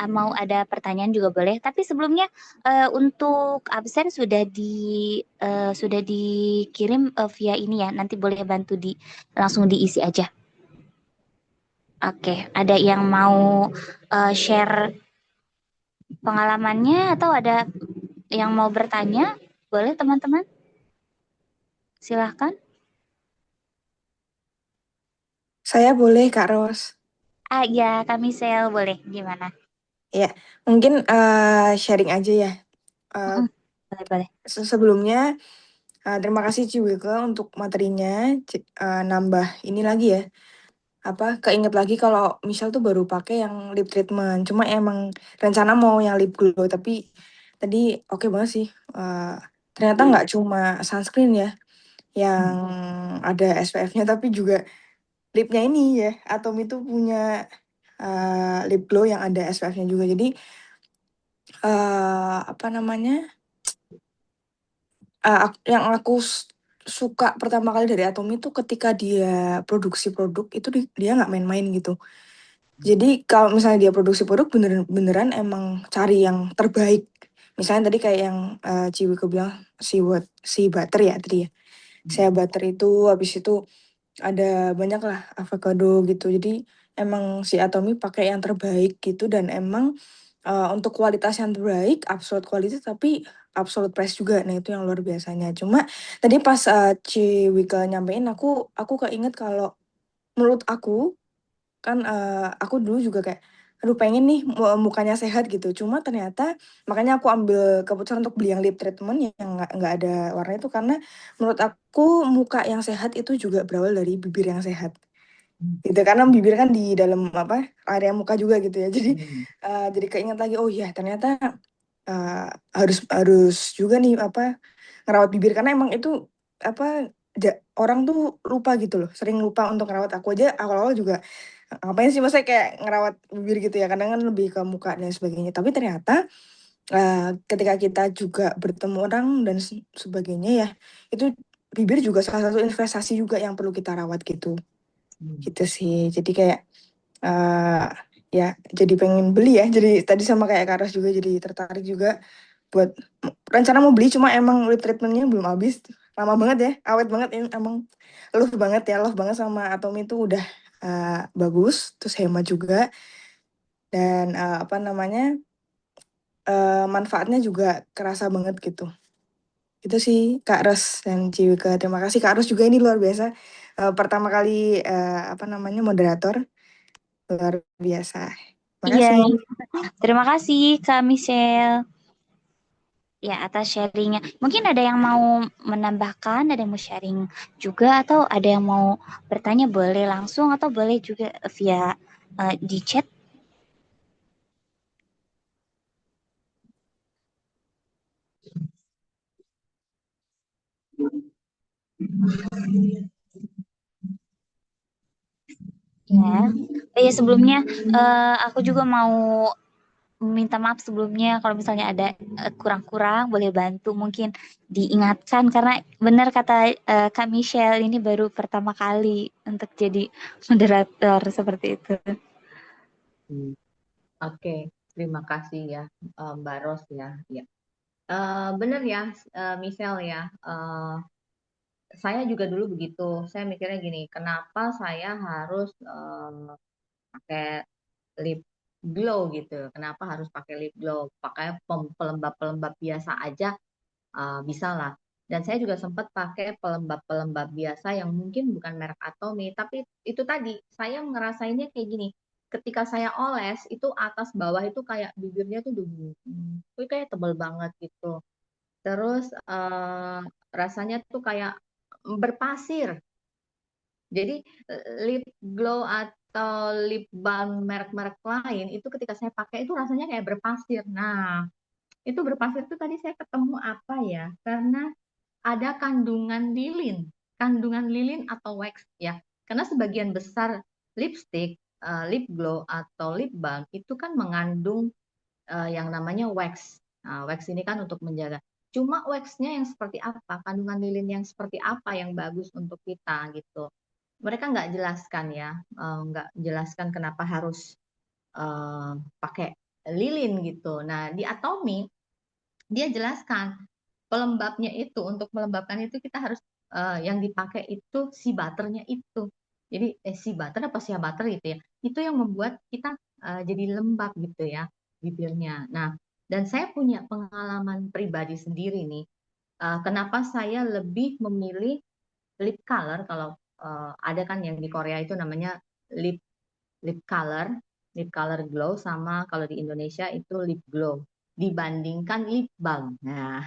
mau ada pertanyaan juga boleh. Tapi sebelumnya untuk absen sudah dikirim via ini ya. Nanti boleh bantu langsung diisi aja. Oke, ada yang mau share pengalamannya atau ada yang mau bertanya? Boleh teman-teman? Silahkan. Saya boleh Kak Ros. Ya, kami sel boleh. Gimana? Ya, mungkin sharing aja ya. Boleh. Sebelumnya terima kasih Ciwike untuk materinya. Nambah ini lagi ya. Keinget lagi kalau Michelle tuh baru pakai yang lip treatment. Cuma emang rencana mau yang lip glow. Tapi tadi oke banget sih. Ternyata nggak cuma sunscreen ya. Yang ada SPF-nya. Tapi juga lipnya ini ya. Atom itu punya lip glow yang ada SPF-nya juga. Jadi apa namanya? Yang aku suka pertama kali dari Atom itu ketika dia produksi produk itu dia nggak main-main gitu. Jadi kalau misalnya dia produksi produk beneran emang cari yang terbaik. Misalnya tadi kayak yang Ciwike bilang si butter ya tadi ya. Shea butter itu habis itu ada banyak lah avocado gitu. Jadi emang si Atomy pakai yang terbaik gitu dan emang untuk kualitas yang terbaik, absolute quality, tapi absolute price juga. Nah, itu yang luar biasanya. Cuma tadi pas Ci Wika nyampein, aku keinget kalau menurut aku kan aku dulu juga kayak aduh pengen nih mukanya sehat gitu. Cuma ternyata makanya aku ambil keputusan untuk beli yang lip treatment yang nggak ada warna itu karena menurut aku muka yang sehat itu juga berawal dari bibir yang sehat gitu karena bibir kan di dalam apa area muka juga gitu ya. Jadi Hmm. jadi keinget lagi oh iya ternyata harus harus juga nih apa ngerawat bibir karena emang itu apa orang tuh lupa gitu loh, sering lupa untuk ngerawat. Aku aja awal-awal juga ngapain sih masa kayak ngerawat bibir gitu ya, kadang kan lebih ke muka dan sebagainya. Tapi ternyata ketika kita juga bertemu orang dan sebagainya ya, itu bibir juga salah satu investasi juga yang perlu kita rawat gitu. Hmm. Gitu sih. Jadi kayak ya jadi pengen beli ya. Jadi tadi sama kayak Karas juga jadi tertarik juga buat rencana mau beli cuma emang lip treatmentnya belum habis. Lama banget ya, awet banget ini emang love banget sama Atomy itu udah bagus, terus hemat juga dan apa namanya manfaatnya juga kerasa banget gitu. Itu sih Kak Ros dan Ciwika. Terima kasih Kak Ros juga ini luar biasa. Pertama kali apa namanya moderator luar biasa. Iya, Makasih. terima kasih Kak Michelle ya atas sharingnya. Mungkin ada yang mau menambahkan, ada yang mau sharing juga, atau ada yang mau bertanya boleh langsung atau boleh juga via di chat. Ya, ya sebelumnya aku juga mau minta maaf sebelumnya kalau misalnya ada kurang-kurang boleh bantu mungkin diingatkan karena benar kata Kak Michelle ini baru pertama kali untuk jadi moderator seperti itu. Hmm. Oke, terima kasih ya Mbak Ros ya. Ya. Bener ya, Michelle ya. Saya juga dulu begitu. Saya mikirnya gini, kenapa saya harus pakai lip glow gitu? Kenapa harus pakai lip glow? Pakai pelembab-pelembab biasa aja bisa lah. Dan saya juga sempat pakai pelembab-pelembab biasa yang mungkin bukan merek Atomy, tapi itu tadi saya ngerasainnya kayak gini. Ketika saya oles itu atas bawah itu kayak bibirnya tuh kayak tebel banget gitu. Terus rasanya tuh kayak berpasir. Jadi lip glow atau lip balm merek-merek lain itu ketika saya pakai itu rasanya kayak berpasir. Nah, itu berpasir itu tadi saya ketemu apa ya? Karena ada kandungan lilin atau wax ya. Karena sebagian besar lipstick, lip glow atau lip balm itu kan mengandung yang namanya wax. Nah, wax ini kan untuk menjaga. Cuma waxnya yang seperti apa, kandungan lilin yang seperti apa yang bagus untuk kita gitu. Mereka nggak jelaskan ya, nggak jelaskan kenapa harus pakai lilin gitu. Nah di Atomy dia jelaskan pelembabnya itu untuk melembabkan itu kita harus yang dipakai itu si butternya itu. Jadi si butter apa si butter gitu ya. Itu yang membuat kita jadi lembab gitu ya bibirnya. Nah, dan saya punya pengalaman pribadi sendiri nih. Kenapa saya lebih memilih lip color kalau ada kan yang di Korea itu namanya lip lip color, lip color glow sama kalau di Indonesia itu lip glow dibandingkan lip balm. Nah,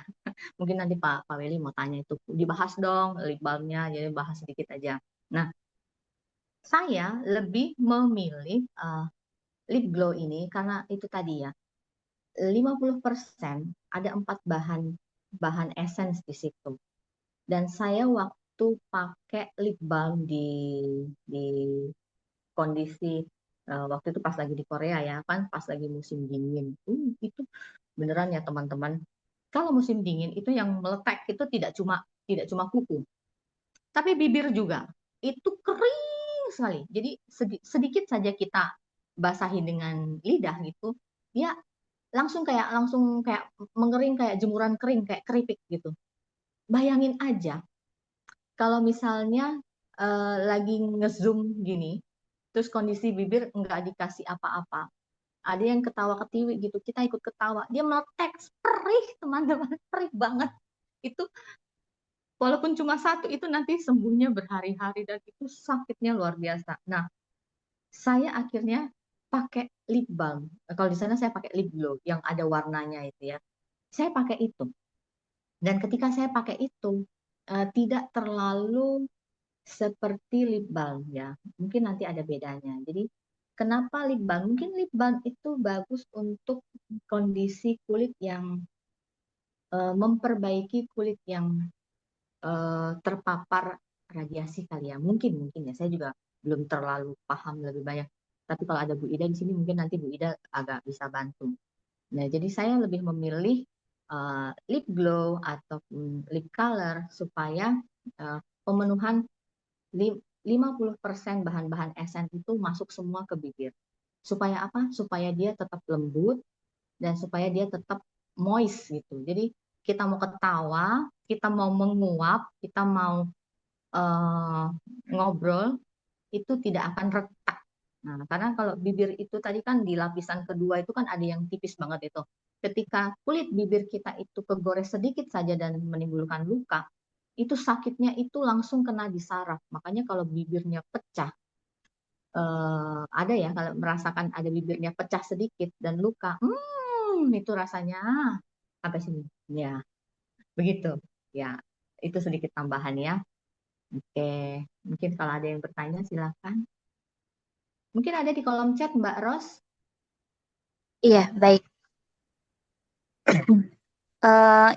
mungkin nanti Pak Willy mau tanya itu dibahas dong lip balmnya, jadi bahas sedikit aja. Nah, saya lebih memilih lip glow ini karena itu tadi ya 50% ada 4 bahan essence di situ. Dan saya waktu pakai lip balm di kondisi waktu itu pas lagi di Korea ya kan pas lagi musim dingin itu beneran ya teman-teman kalau musim dingin itu yang meletek itu tidak cuma kuku tapi bibir juga itu kering sekali jadi sedikit saja kita basahi dengan lidah gitu dia langsung kayak mengering kayak jemuran kering kayak keripik gitu bayangin aja kalau misalnya lagi ngezoom gini terus kondisi bibir nggak dikasih apa-apa ada yang ketawa ketiwi gitu, kita ikut ketawa, dia meletek, perih teman-teman, perih banget. Itu walaupun cuma satu itu nanti sembuhnya berhari-hari dan itu sakitnya luar biasa. Nah, saya akhirnya pakai lip balm. Kalau di sana saya pakai lip glow yang ada warnanya itu ya. Saya pakai itu. Dan ketika saya pakai itu tidak terlalu seperti lip balm ya. Mungkin nanti ada bedanya. Jadi kenapa lip balm? Mungkin lip balm itu bagus untuk kondisi kulit yang memperbaiki kulit yang terpapar radiasi kali ya. Mungkin ya. Saya juga belum terlalu paham lebih banyak. Tapi kalau ada Bu Ida di sini mungkin nanti Bu Ida agak bisa bantu. Nah, jadi saya lebih memilih lip glow atau lip color supaya pemenuhan 50% bahan-bahan esen itu masuk semua ke bibir. Supaya apa? Supaya dia tetap lembut dan supaya dia tetap moist gitu. Jadi kita mau ketawa, kita mau menguap, kita mau ngobrol, itu tidak akan retak. Nah, karena kalau bibir itu tadi kan di lapisan kedua itu kan ada yang tipis banget itu. Ketika kulit bibir kita itu kegores sedikit saja dan menimbulkan luka, itu sakitnya itu langsung kena di saraf. Makanya kalau bibirnya pecah, ada ya kalau merasakan ada bibirnya pecah sedikit dan luka, itu rasanya sampai sini. Ya, begitu. Ya, itu sedikit tambahan ya. Oke, mungkin kalau ada yang bertanya silakan. Mungkin ada di kolom chat Mbak Ros. Iya, baik.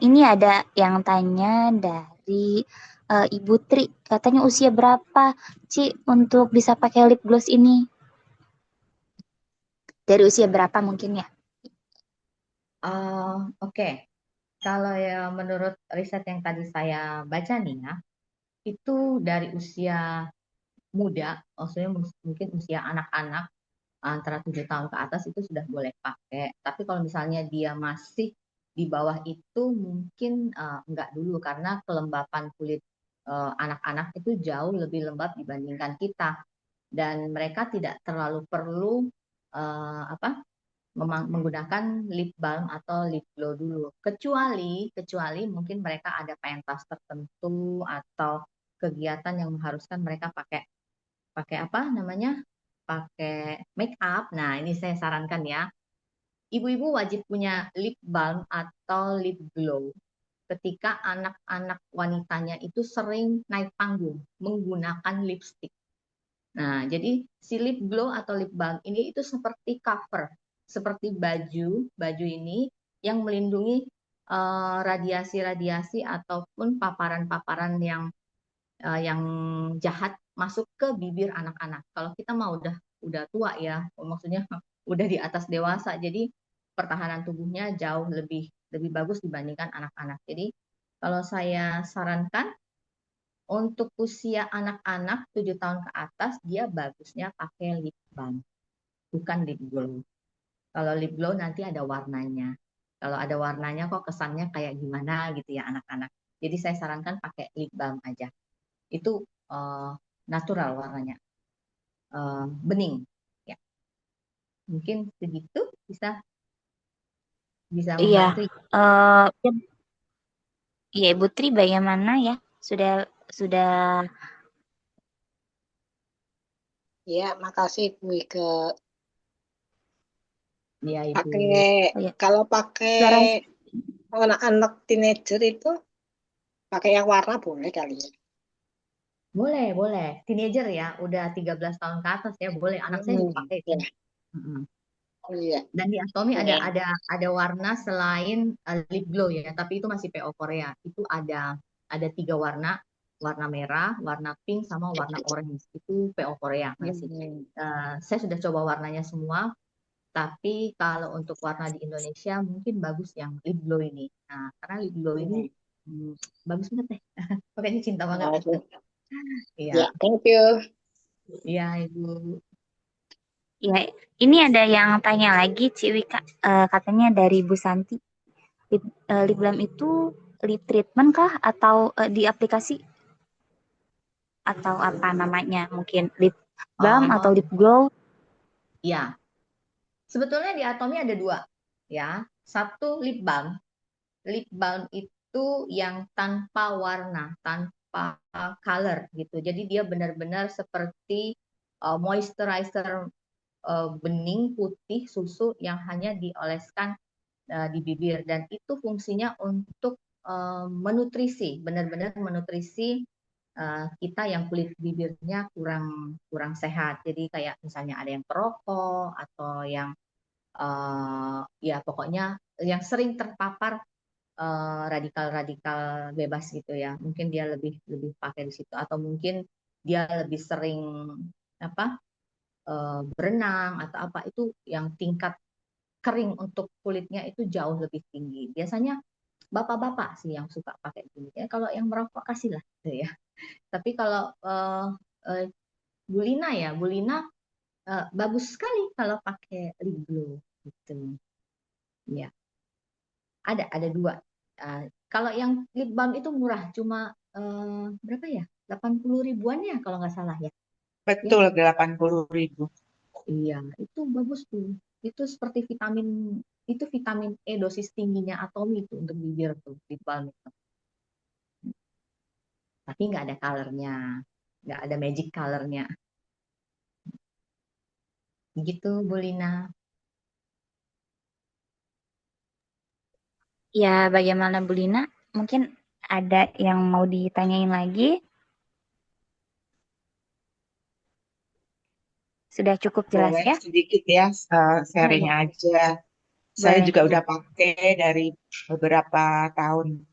Ini ada yang tanya dari Ibu Tri. Katanya usia berapa, Ci, untuk bisa pakai lip gloss ini? Dari usia berapa mungkin ya? Oke. Kalau ya menurut riset yang tadi saya baca nih ya, itu dari usia muda, maksudnya mungkin usia anak-anak antara 7 tahun ke atas itu sudah boleh pakai. Tapi kalau misalnya dia masih di bawah itu mungkin enggak dulu karena kelembapan kulit anak-anak itu jauh lebih lembab dibandingkan kita dan mereka tidak terlalu perlu apa menggunakan lip balm atau lip glow dulu. Kecuali mungkin mereka ada pentas tertentu atau kegiatan yang mengharuskan mereka pakai pakai apa namanya? Pakai make up. Nah, ini saya sarankan ya. Ibu-ibu wajib punya lip balm atau lip glow ketika anak-anak wanitanya itu sering naik panggung menggunakan lipstick. Nah, jadi si lip glow atau lip balm ini itu seperti cover, seperti baju ini yang melindungi radiasi-radiasi ataupun paparan-paparan yang jahat masuk ke bibir anak-anak. Kalau kita mah udah tua ya, maksudnya udah di atas dewasa, jadi pertahanan tubuhnya jauh lebih bagus dibandingkan anak-anak. Jadi kalau saya sarankan untuk usia anak-anak 7 tahun ke atas, dia bagusnya pakai lip balm, bukan lip glow. Kalau lip glow nanti ada warnanya. Kalau ada warnanya kok kesannya kayak gimana gitu ya anak-anak. Jadi saya sarankan pakai lip balm aja. Itu natural warnanya, bening. Ya, mungkin segitu bisa Iya. membantu. Iya, Ibu Tri bagaimana ya? Sudah Ya, makasih Bu Ike. Ya, Ibu. Pakai kalau pakai anak-anak teenager itu pakai yang warna boleh kali ya. Boleh. Teenager ya, udah 13 tahun ke atas ya, boleh. Anak saya juga pakai. Ya. Oh iya. Dan di Atomy ada warna selain lip glow ya, tapi itu masih PO Korea. Itu ada 3 warna, warna merah, warna pink, sama warna orange. Itu PO Korea masih. Saya sudah coba warnanya semua, tapi kalau untuk warna di Indonesia mungkin bagus yang lip glow ini. Nah, karena lip glow ini bagus banget deh. Pokoknya cinta banget. Iya. Ya, thank you. Iya, Ibu. Ya, ini ada yang tanya lagi, Ci Wika, katanya dari Bu Santi. Lip balm itu lip treatment kah atau di aplikasi? Atau apa namanya? Mungkin lip balm atau lip glow? Ya. Sebetulnya di Atomy ada dua, ya. Satu lip balm. Lip balm itu yang tanpa warna, tanpa color gitu. Jadi dia benar-benar seperti moisturizer bening putih susu yang hanya dioleskan di bibir, dan itu fungsinya untuk menutrisi, benar-benar menutrisi kita yang kulit bibirnya kurang kurang sehat. Jadi kayak misalnya ada yang perokok atau yang ya pokoknya yang sering terpapar radikal-radikal bebas gitu ya. Mungkin dia lebih lebih pakai di situ, atau mungkin dia lebih sering apa berenang atau apa, itu yang tingkat kering untuk kulitnya itu jauh lebih tinggi. Biasanya bapak-bapak sih yang suka pakai ini. Ya, kalau yang merokok kasihlah gitu ya. Tapi kalau uh, Bu Lina ya, Bu Lina bagus sekali kalau pakai lip glow gitu. Ya, ada dua. Kalau yang lip balm itu murah, cuma berapa ya? 80 ribuan ya kalau nggak salah ya. Ya, Betul, 80.000. iya, itu bagus tuh. Itu seperti vitamin E dosis tingginya Atomy itu untuk bibir tuh, lip balm itu. Tapi nggak ada colornya, nggak ada magic colornya. Gitu, Bu Lina. Ya, bagaimana Bu Lina? Mungkin ada yang mau ditanyain lagi? Sudah cukup jelas Boleh ya? sedikit ya, sharing Boleh. aja. Saya Boleh. juga udah pakai dari beberapa tahun.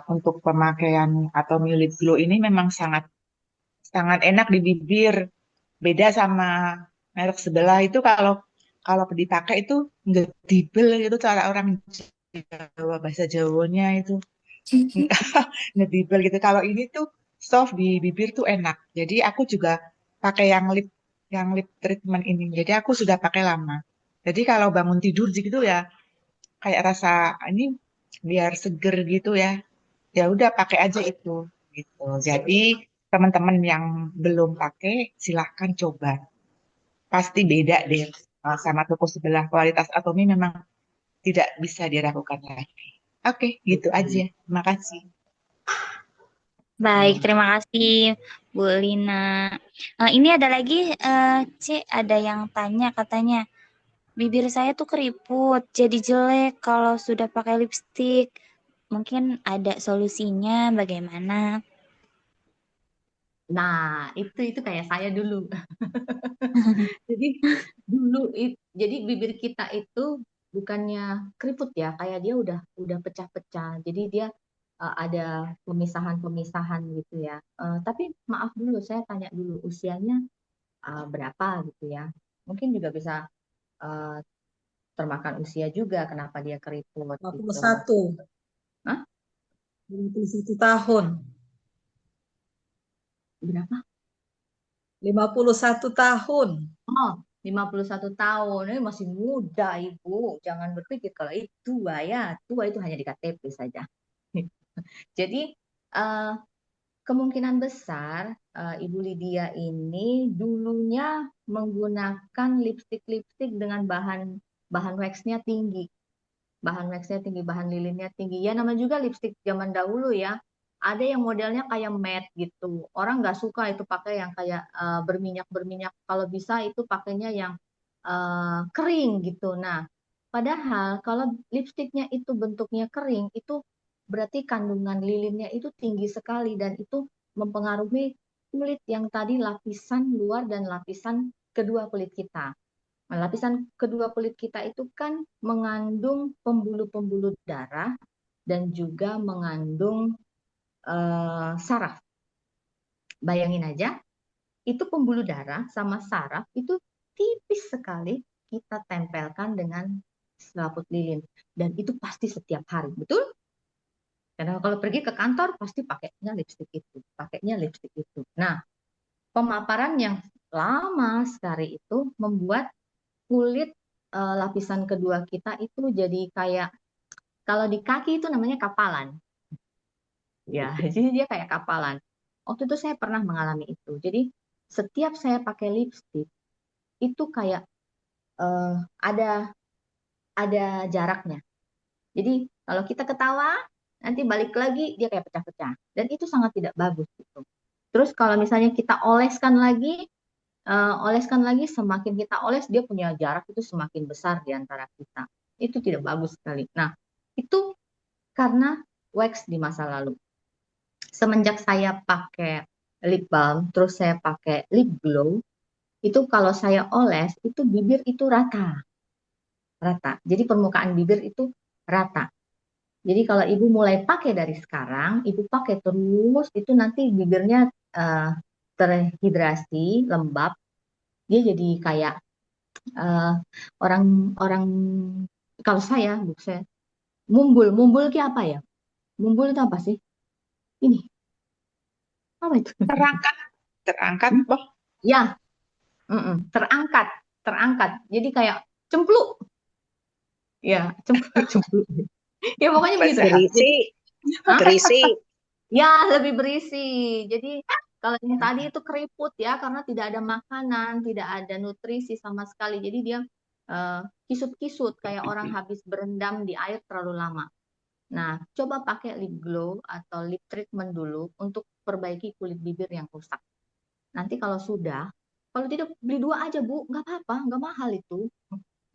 Untuk pemakaian atau lip glow ini memang sangat sangat enak di bibir. Beda sama merek sebelah itu, kalau kalau dipakai itu ngedibel gitu, cara orang Jawa, bahasa Jawanya itu ngedibel gitu. Kalau ini tuh soft di bibir tuh enak. Jadi aku juga pakai yang lip treatment ini. Jadi aku sudah pakai lama. Jadi kalau bangun tidur gitu ya, kayak rasa ini biar seger gitu ya. Ya udah pakai aja itu gitu. Jadi teman-teman yang belum pakai silahkan coba. Pasti beda deh sama toko sebelah. Kualitas Atomi memang tidak bisa diragukan lagi. Oke, gitu aja. Terima kasih. Baik, terima kasih Bu Lina. Ini ada lagi, ada yang tanya katanya, bibir saya tuh keriput, jadi jelek kalau sudah pakai lipstik. Mungkin ada solusinya bagaimana? Nah, itu kayak saya dulu. Jadi jadi bibir kita itu bukannya keriput ya, kayak dia udah pecah-pecah. Jadi dia ada pemisahan-pemisahan gitu ya. Tapi maaf dulu, saya tanya dulu usianya berapa gitu ya. Mungkin juga bisa uh, termakan usia juga kenapa dia keriput gitu. 51. Hah? 51 tahun. Berapa? 51 tahun. Oh, 51 tahun. Ini masih muda, Ibu. Jangan berpikir kalau itu tua ya. Tua itu hanya di KTP saja. Jadi eh, kemungkinan besar Ibu Lydia ini dulunya menggunakan lipstik-lipstik dengan bahan waxnya tinggi. Bahan waxnya tinggi, bahan lilinnya tinggi. Ya namanya juga lipstik zaman dahulu ya. Ada yang modelnya kayak matte gitu. Orang nggak suka itu pakai yang kayak berminyak-berminyak. Kalau bisa itu pakainya yang kering gitu. Nah, padahal kalau lipstiknya itu bentuknya kering, itu berarti kandungan lilinnya itu tinggi sekali, dan itu mempengaruhi kulit yang tadi lapisan luar dan lapisan kedua kulit kita. Nah, lapisan kedua kulit kita itu kan mengandung pembuluh-pembuluh darah dan juga mengandung saraf. Bayangin aja, itu pembuluh darah sama saraf itu tipis sekali kita tempelkan dengan selaput lilin. Dan itu pasti setiap hari, betul? Karena kalau pergi ke kantor pasti pakainya lipstik itu, pakainya lipstik itu. Nah, pemaparan yang lama sekali itu membuat kulit lapisan kedua kita itu jadi kayak, kalau di kaki itu namanya kapalan. Ya, jadi dia kayak kapalan. Waktu itu saya pernah mengalami itu. Jadi setiap saya pakai lipstik itu kayak ada jaraknya. Jadi kalau kita ketawa, nanti balik lagi dia kayak pecah-pecah. Dan itu sangat tidak bagus gitu. Terus kalau misalnya kita oleskan lagi, semakin kita oles dia punya jarak itu semakin besar di antara kita. Itu tidak bagus sekali. Nah, itu karena wax di masa lalu. Semenjak saya pakai lip balm, terus saya pakai lip glow, itu kalau saya oles, itu bibir itu rata. Jadi permukaan bibir itu rata. Jadi kalau ibu mulai pakai dari sekarang, ibu pakai terus, itu nanti bibirnya terhidrasi, lembab, dia jadi kayak orang-orang, kalau saya mumbul ki apa ya? Mumbul itu apa sih? Ini apa itu? Terangkat, Boh. Ya, terangkat. Jadi kayak cempluk. Ya, cempluk. Ya pokoknya begitu ya. Berisi, berisi. Ya, lebih berisi. Jadi kalau yang tadi itu keriput ya, karena tidak ada makanan, tidak ada nutrisi sama sekali. Jadi dia kisut-kisut kayak orang habis berendam di air terlalu lama. Nah, coba pakai lip glow atau lip treatment dulu untuk perbaiki kulit bibir yang rusak. Nanti kalau tidak beli 2 aja Bu, nggak apa-apa, nggak mahal itu.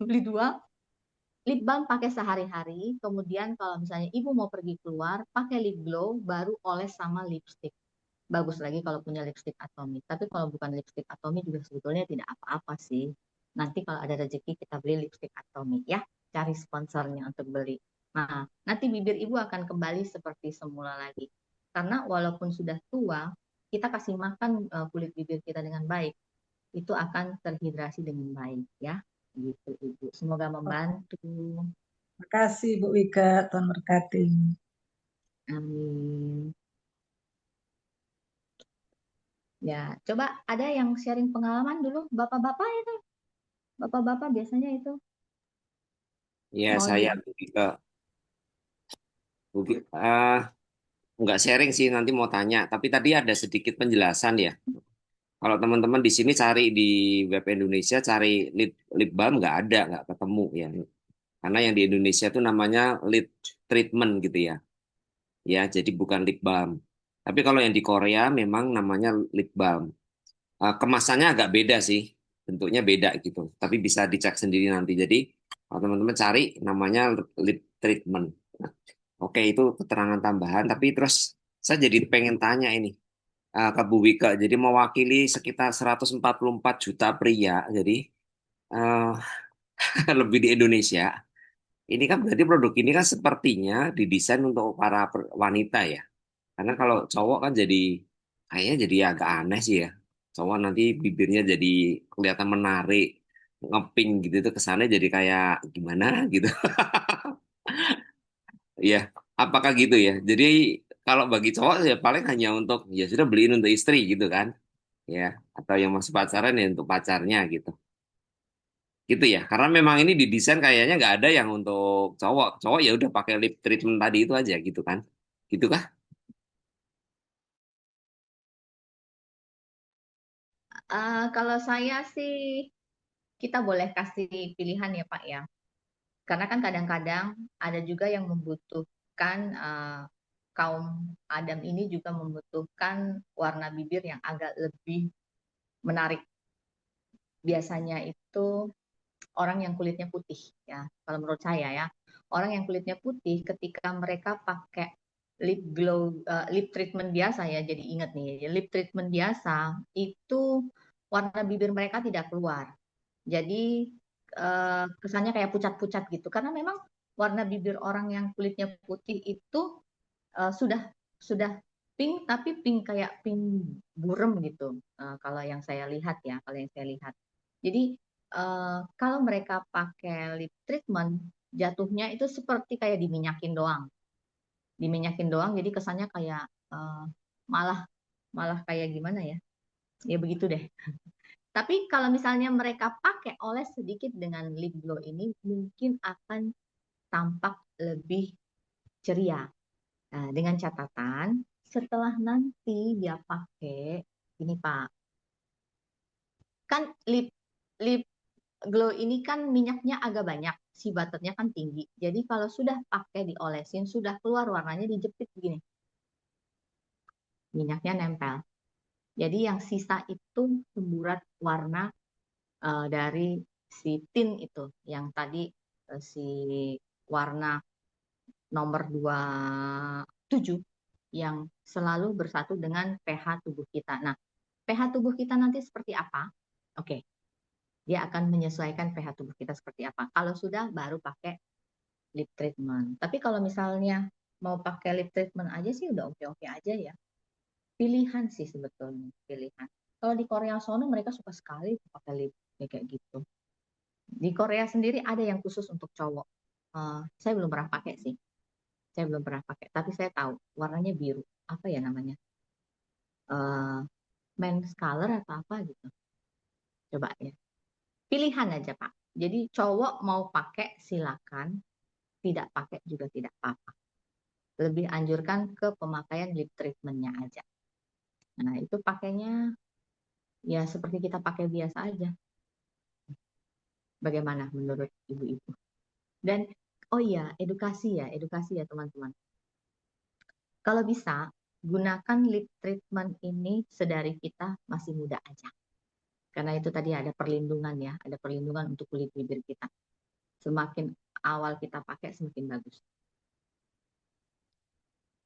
Beli 2, lip balm pakai sehari-hari, kemudian kalau misalnya ibu mau pergi keluar, pakai lip glow, baru oles sama lipstick. Bagus lagi kalau punya lipstick Atomy. Tapi kalau bukan lipstick Atomy juga sebetulnya tidak apa-apa sih. Nanti kalau ada rezeki kita beli lipstick Atomy ya, cari sponsornya untuk beli. Nah, nanti bibir ibu akan kembali seperti semula lagi. Karena walaupun sudah tua, kita kasih makan kulit bibir kita dengan baik, itu akan terhidrasi dengan baik ya. Gitu Ibu. Semoga membantu. Makasih Bu Wika, Tuhan berkati. Amin. Ya, coba ada yang sharing pengalaman dulu, bapak-bapak itu. Bapak-bapak biasanya itu Ya, mau saya nggak sharing sih, nanti mau tanya. Tapi tadi ada sedikit penjelasan ya. Kalau teman-teman di sini cari di web Indonesia, cari lip balm nggak ketemu ya. Karena yang di Indonesia itu namanya lip treatment gitu ya. Ya, jadi bukan lip balm. Tapi kalau yang di Korea memang namanya lip balm. Kemasannya agak beda sih, bentuknya beda gitu. Tapi bisa dicek sendiri nanti. Jadi kalau teman-teman cari namanya lip treatment. Nah, oke, itu keterangan tambahan. Tapi terus saya jadi pengen tanya ini ke Bu Wika. Jadi mewakili sekitar 144 juta pria. Jadi eh, lebih di Indonesia. Ini kan berarti produk ini kan sepertinya didesain untuk para wanita ya. Karena kalau cowok kan jadi kayaknya jadi agak aneh sih ya. Cowok nanti bibirnya jadi kelihatan menarik, ngeping gitu tuh kesannya jadi kayak gimana gitu. Iya, apakah gitu ya? Jadi kalau bagi cowok ya paling hanya untuk ya sudah beliin untuk istri gitu kan. Ya, atau yang masih pacaran ya untuk pacarnya gitu. Gitu ya. Karena memang ini didesain kayaknya nggak ada yang untuk cowok. Cowok ya udah pakai lip treatment tadi itu aja gitu kan. Gitu kah? kalau saya sih kita boleh kasih pilihan ya Pak ya. Karena kan kadang-kadang ada juga yang membutuhkan kaum Adam ini juga membutuhkan warna bibir yang agak lebih menarik. Biasanya itu orang yang kulitnya putih ya. Kalau menurut saya ya, orang yang kulitnya putih ketika mereka pakai lip glow, lip treatment biasa ya. Jadi ingat nih, lip treatment biasa itu warna bibir mereka tidak keluar. Jadi kesannya kayak pucat-pucat gitu. Karena memang warna bibir orang yang kulitnya putih itu sudah pink tapi pink kayak pink burem gitu. Kalau yang saya lihat ya, kalau yang saya lihat. Jadi kalau mereka pakai lip treatment, jatuhnya itu seperti kayak diminyakin doang. Jadi kesannya kayak malah malah kayak gimana ya? Ya begitu deh. Tapi kalau misalnya mereka pakai oles sedikit dengan lip glow ini, mungkin akan tampak lebih ceria. Nah, dengan catatan setelah nanti dia pakai ini Pak, kan lip glow ini kan minyaknya agak banyak, si butternya kan tinggi. Jadi kalau sudah pakai diolesin, sudah keluar warnanya dijepit begini, minyaknya nempel. Jadi yang sisa itu semburat warna dari si tin itu, yang tadi si warna nomor 27 yang selalu bersatu dengan pH tubuh kita. Nah, pH tubuh kita nanti seperti apa? Oke, dia akan menyesuaikan pH tubuh kita seperti apa. Kalau sudah, baru pakai lip treatment. Tapi kalau misalnya mau pakai lip treatment aja sih udah oke-oke aja ya. Pilihan sih sebetulnya, pilihan. Kalau di Korea sono mereka suka sekali pakai lip kayak gitu. Di Korea sendiri ada yang khusus untuk cowok. Saya belum pernah pakai sih. Saya belum pernah pakai, tapi saya tahu warnanya biru. Apa ya namanya? Men's color atau apa gitu. Coba ya. Pilihan aja, Pak. Jadi cowok mau pakai silakan, tidak pakai juga tidak apa-apa. Lebih anjurkan ke pemakaian lip treatment-nya aja. Nah, itu pakainya ya seperti kita pakai biasa aja. Bagaimana menurut ibu-ibu? Dan oh iya, edukasi ya teman-teman. Kalau bisa, gunakan lip treatment ini sedari kita masih muda aja. Karena itu tadi ada perlindungan ya, ada perlindungan untuk kulit bibir kita. Semakin awal kita pakai, semakin bagus.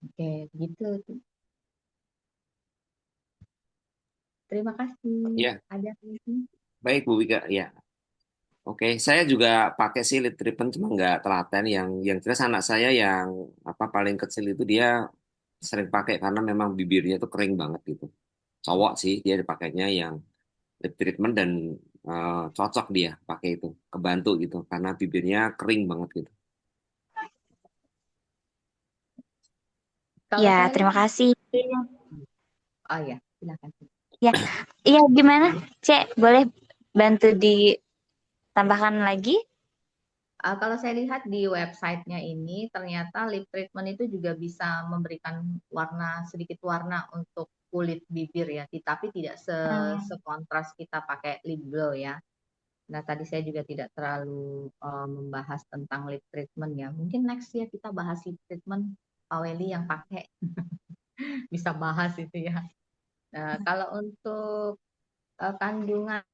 Oke, gitu. Terima kasih. Ya, Ada lagi? baik Bu Wika. Ya, oke. Saya juga pakai sih lip treatment, cuma nggak telaten. Yang jelas anak saya yang paling kecil itu dia sering pakai karena memang bibirnya tuh kering banget gitu. Cowok sih dia dipakainya yang lip treatment dan cocok dia pakai itu, kebantu gitu karena bibirnya kering banget gitu. Kalau Ya, saya terima lihat, kasih. oh ya, silakan. Ya, iya gimana? Cek, boleh bantu ditambahkan lagi? Kalau saya lihat di websitenya ini, ternyata lip treatment itu juga bisa memberikan sedikit warna untuk kulit bibir ya, tapi tidak sekontras kita pakai lip glow ya. Nah, tadi saya juga tidak terlalu membahas tentang lip treatment ya. Mungkin next ya kita bahas lip treatment Pak Welly yang pakai. Bisa bahas itu ya. Nah, kalau untuk kandungan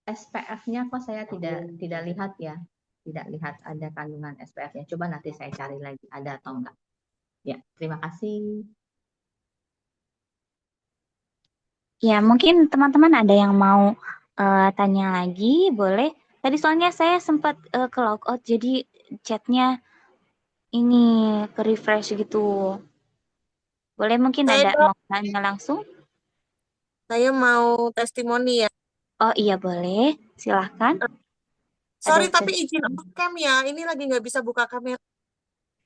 SPF-nya kok saya tidak lihat ya. Tidak lihat ada kandungan SPF-nya. Coba nanti saya cari lagi ada atau enggak. Ya, terima kasih. Ya, mungkin teman-teman ada yang mau tanya lagi, boleh. Tadi soalnya saya sempat ke logout, jadi chatnya ini ke refresh gitu. Boleh mungkin Saya ada dong, mau tanya langsung? saya mau testimoni ya. Oh iya boleh, silahkan. Sorry, Ada tapi tes. izin off cam ya. Ini lagi nggak bisa buka kamera.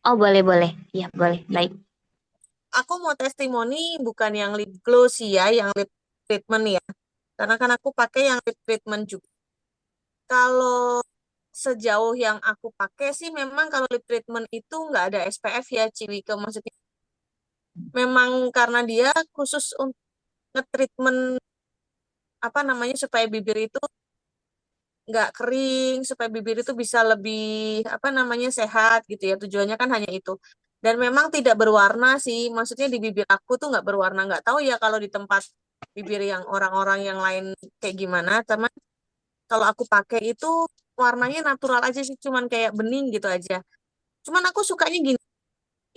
Oh boleh. Iya boleh, baik. Aku mau testimoni bukan yang lip glow sih ya, yang lip treatment ya. Karena kan aku pakai yang lip treatment juga. Kalau sejauh yang aku pakai sih memang kalau lip treatment itu nggak ada SPF ya, Ciwike. Maksudnya memang karena dia khusus untuk nge-treatment apa namanya supaya bibir itu nggak kering, supaya bibir itu bisa lebih apa namanya sehat gitu ya. Tujuannya kan hanya itu. Dan memang tidak berwarna sih. Maksudnya di bibir aku tuh nggak berwarna. Nggak tahu ya kalau di tempat bibir yang orang-orang yang lain kayak gimana. Cuman kalau aku pakai itu warnanya natural aja sih. Cuman kayak bening gitu aja. Cuman aku sukanya gini.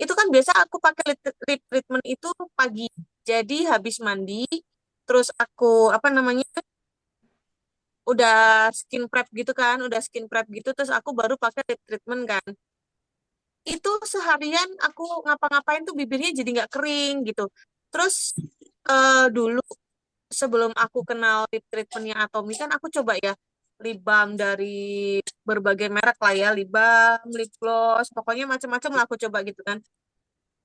Itu kan biasa aku pakai lip treatment itu pagi. Jadi habis mandi, terus aku apa namanya udah skin prep gitu kan, udah skin prep gitu, terus aku baru pakai lip treatment kan. Itu seharian aku ngapa-ngapain tuh bibirnya jadi nggak kering gitu. Terus dulu sebelum aku kenal lip treatmentnya Atomy kan aku coba ya lip balm dari berbagai merek lah ya, lip balm, lip gloss, pokoknya macam-macam lah aku coba gitu kan.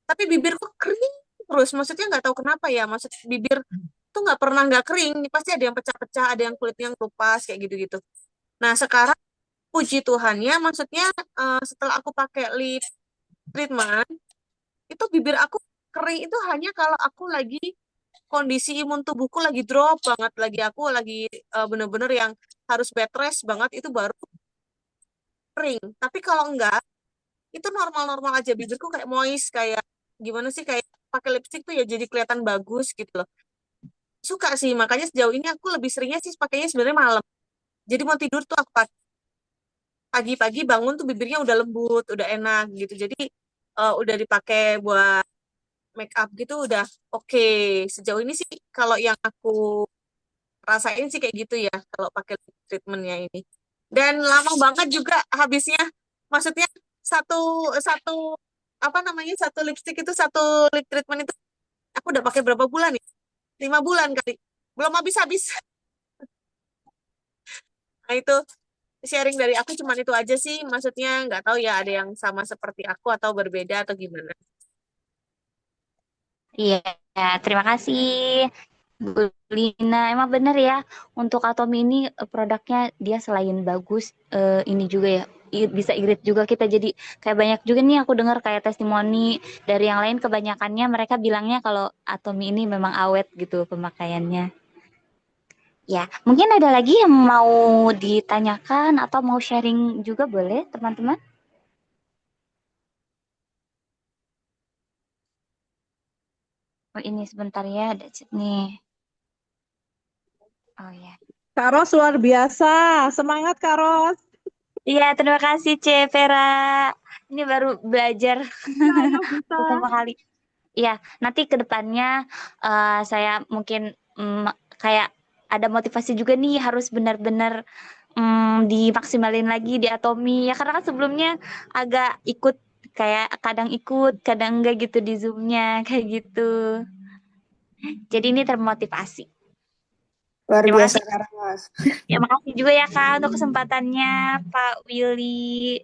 Tapi bibirku kering terus, maksudnya nggak tahu kenapa ya, maksud bibir tuh nggak pernah nggak kering, pasti ada yang pecah-pecah, ada yang kulitnya yang kelupas kayak gitu-gitu. Nah, sekarang puji Tuhannya, maksudnya setelah aku pakai lip treatment, itu bibir aku kering itu hanya kalau aku lagi kondisi imun tubuhku lagi drop banget, aku lagi bener-bener yang harus bed rest banget, itu baru kering. Tapi kalau enggak, itu normal-normal aja, bibirku kayak moist, kayak gimana sih, kayak pakai lipstick tuh ya jadi kelihatan bagus gitu loh. Suka sih, makanya sejauh ini aku lebih seringnya sih pakainya sebenarnya malam. Jadi mau tidur tuh aku pakai pagi-pagi, bangun tuh bibirnya udah lembut, udah enak gitu. Jadi udah dipakai buat make up gitu udah oke. Sejauh ini sih kalau yang aku rasain sih kayak gitu ya kalau pakai treatmentnya ini. Dan lama banget juga habisnya. Maksudnya satu satu apa namanya, satu lipstick itu, satu lip treatment itu aku udah pakai berapa bulan nih? 5 bulan kali. Belum habis-habis. Nah itu sharing dari aku cuman itu aja sih. Maksudnya nggak tahu ya ada yang sama seperti aku atau berbeda atau gimana. Iya, terima kasih Bu Lina. Emang bener ya, untuk Atomi ini produknya dia selain bagus, ini juga ya, bisa irit juga kita. Jadi kayak banyak juga nih aku dengar kayak testimoni dari yang lain, kebanyakannya mereka bilangnya kalau Atomi ini memang awet gitu pemakaiannya. Ya, mungkin ada lagi yang mau ditanyakan atau mau sharing juga boleh teman-teman? Oh ini sebentar ya, ada chat nih. Oh ya. Kak Ros luar biasa. Semangat Kak Ros. Iya, terima kasih C. Vera. Ini baru belajar Ayo bisa. pertama kali. Iya, nanti ke depannya saya mungkin kayak ada motivasi juga nih, harus benar-benar dimaksimalin lagi di Atomi. Ya karena kan sebelumnya agak ikut, kayak kadang ikut, kadang enggak gitu di Zoom-nya, kayak gitu. Jadi ini termotivasi. Luar Terima biasa kasih. Kak Ros. Ya, makasih juga ya Kak untuk kesempatannya, Pak Willy.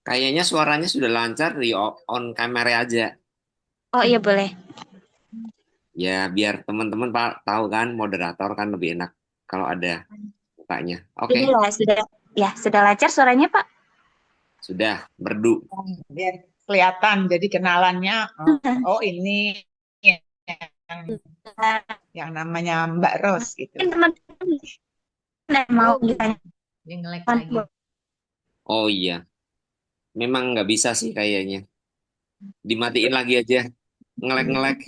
Kayaknya suaranya sudah lancar, di on kamera aja. Oh iya boleh. Ya, biar teman-teman tahu kan, moderator kan lebih enak kalau ada mukanya. Oke, Ini ya sudah lancar suaranya Pak. sudah merdu. Biar kelihatan, jadi kenalannya, oh ini yang namanya Mbak Ros gitu. Mungkin teman-teman mau Oh, ditanyakan dia nge-lag lagi. Oh iya, memang nggak bisa sih kayaknya. Dimatiin lagi aja, ngelek-ngelek.